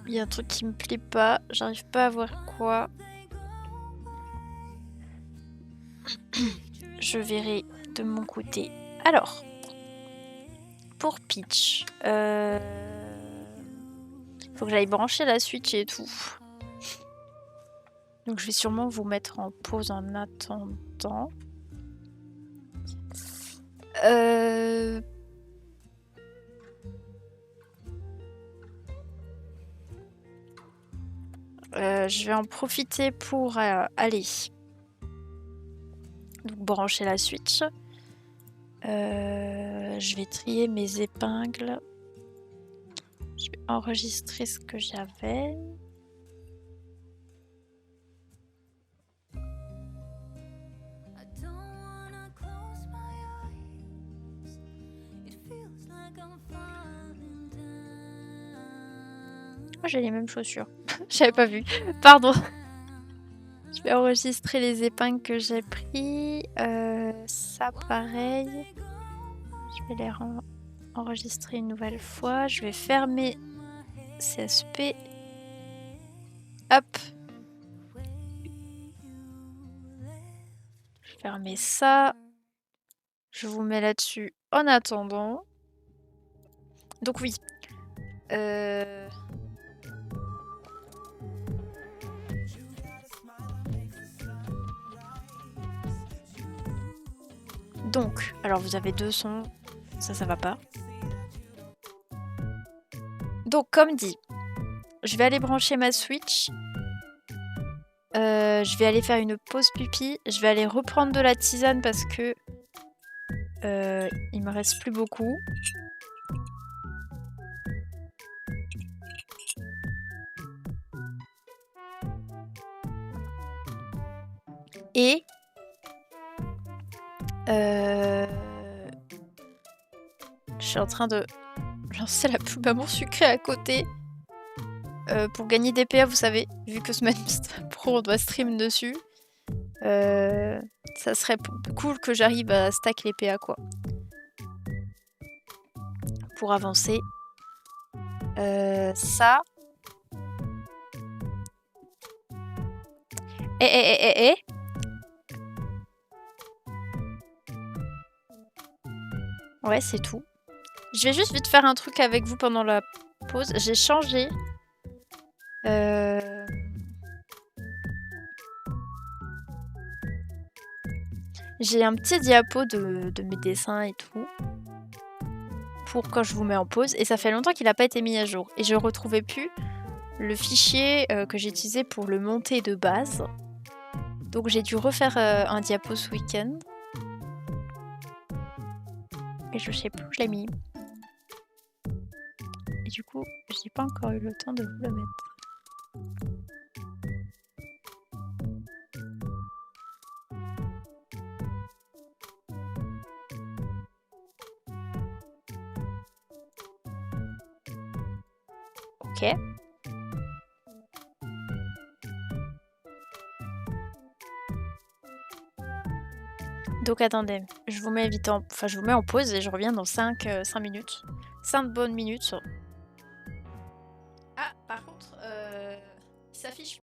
il y a un truc qui me plaît pas, j'arrive pas à voir quoi. Je verrai de mon côté. Alors, pour Peach, faut que j'aille brancher la Switch et tout. Donc je vais sûrement vous mettre en pause en attendant. Je vais en profiter pour aller donc brancher la Switch. Je vais trier mes épingles. Je vais enregistrer ce que j'avais. Oh, j'ai les mêmes chaussures. J'avais pas vu. Pardon. Je vais enregistrer les épingles que j'ai pris. Ça, pareil. Je vais les enregistrer une nouvelle fois. Je vais fermer CSP. Hop. Je vais fermer ça. Je vous mets là-dessus en attendant. Donc oui. Donc, alors vous avez 2 sons. Ça va pas. Donc, comme dit, je vais aller brancher ma Switch. Je vais aller faire une pause pipi. Je vais aller reprendre de la tisane parce que il me reste plus beaucoup. Et je suis en train de lancer la pub Amour Sucré à côté pour gagner des PA, vous savez, vu que Semaine Pro on doit stream dessus. Ça serait cool que j'arrive à stack les PA quoi. Pour avancer. Ça. Ouais, c'est tout. Je vais juste vite faire un truc avec vous pendant la pause. J'ai changé. J'ai un petit diapo de mes dessins et tout. Pour quand je vous mets en pause. Et ça fait longtemps qu'il n'a pas été mis à jour. Et je retrouvais plus le fichier que j'ai utilisé pour le monter de base. Donc j'ai dû refaire un diapo ce week-end. Et je sais plus où je l'ai mis. Et du coup, j'ai pas encore eu le temps de vous le mettre. Ok. Donc attendez, je vous mets vite je vous mets en pause et je reviens dans 5 minutes. 5 bonnes minutes. Ah, par contre, il s'affiche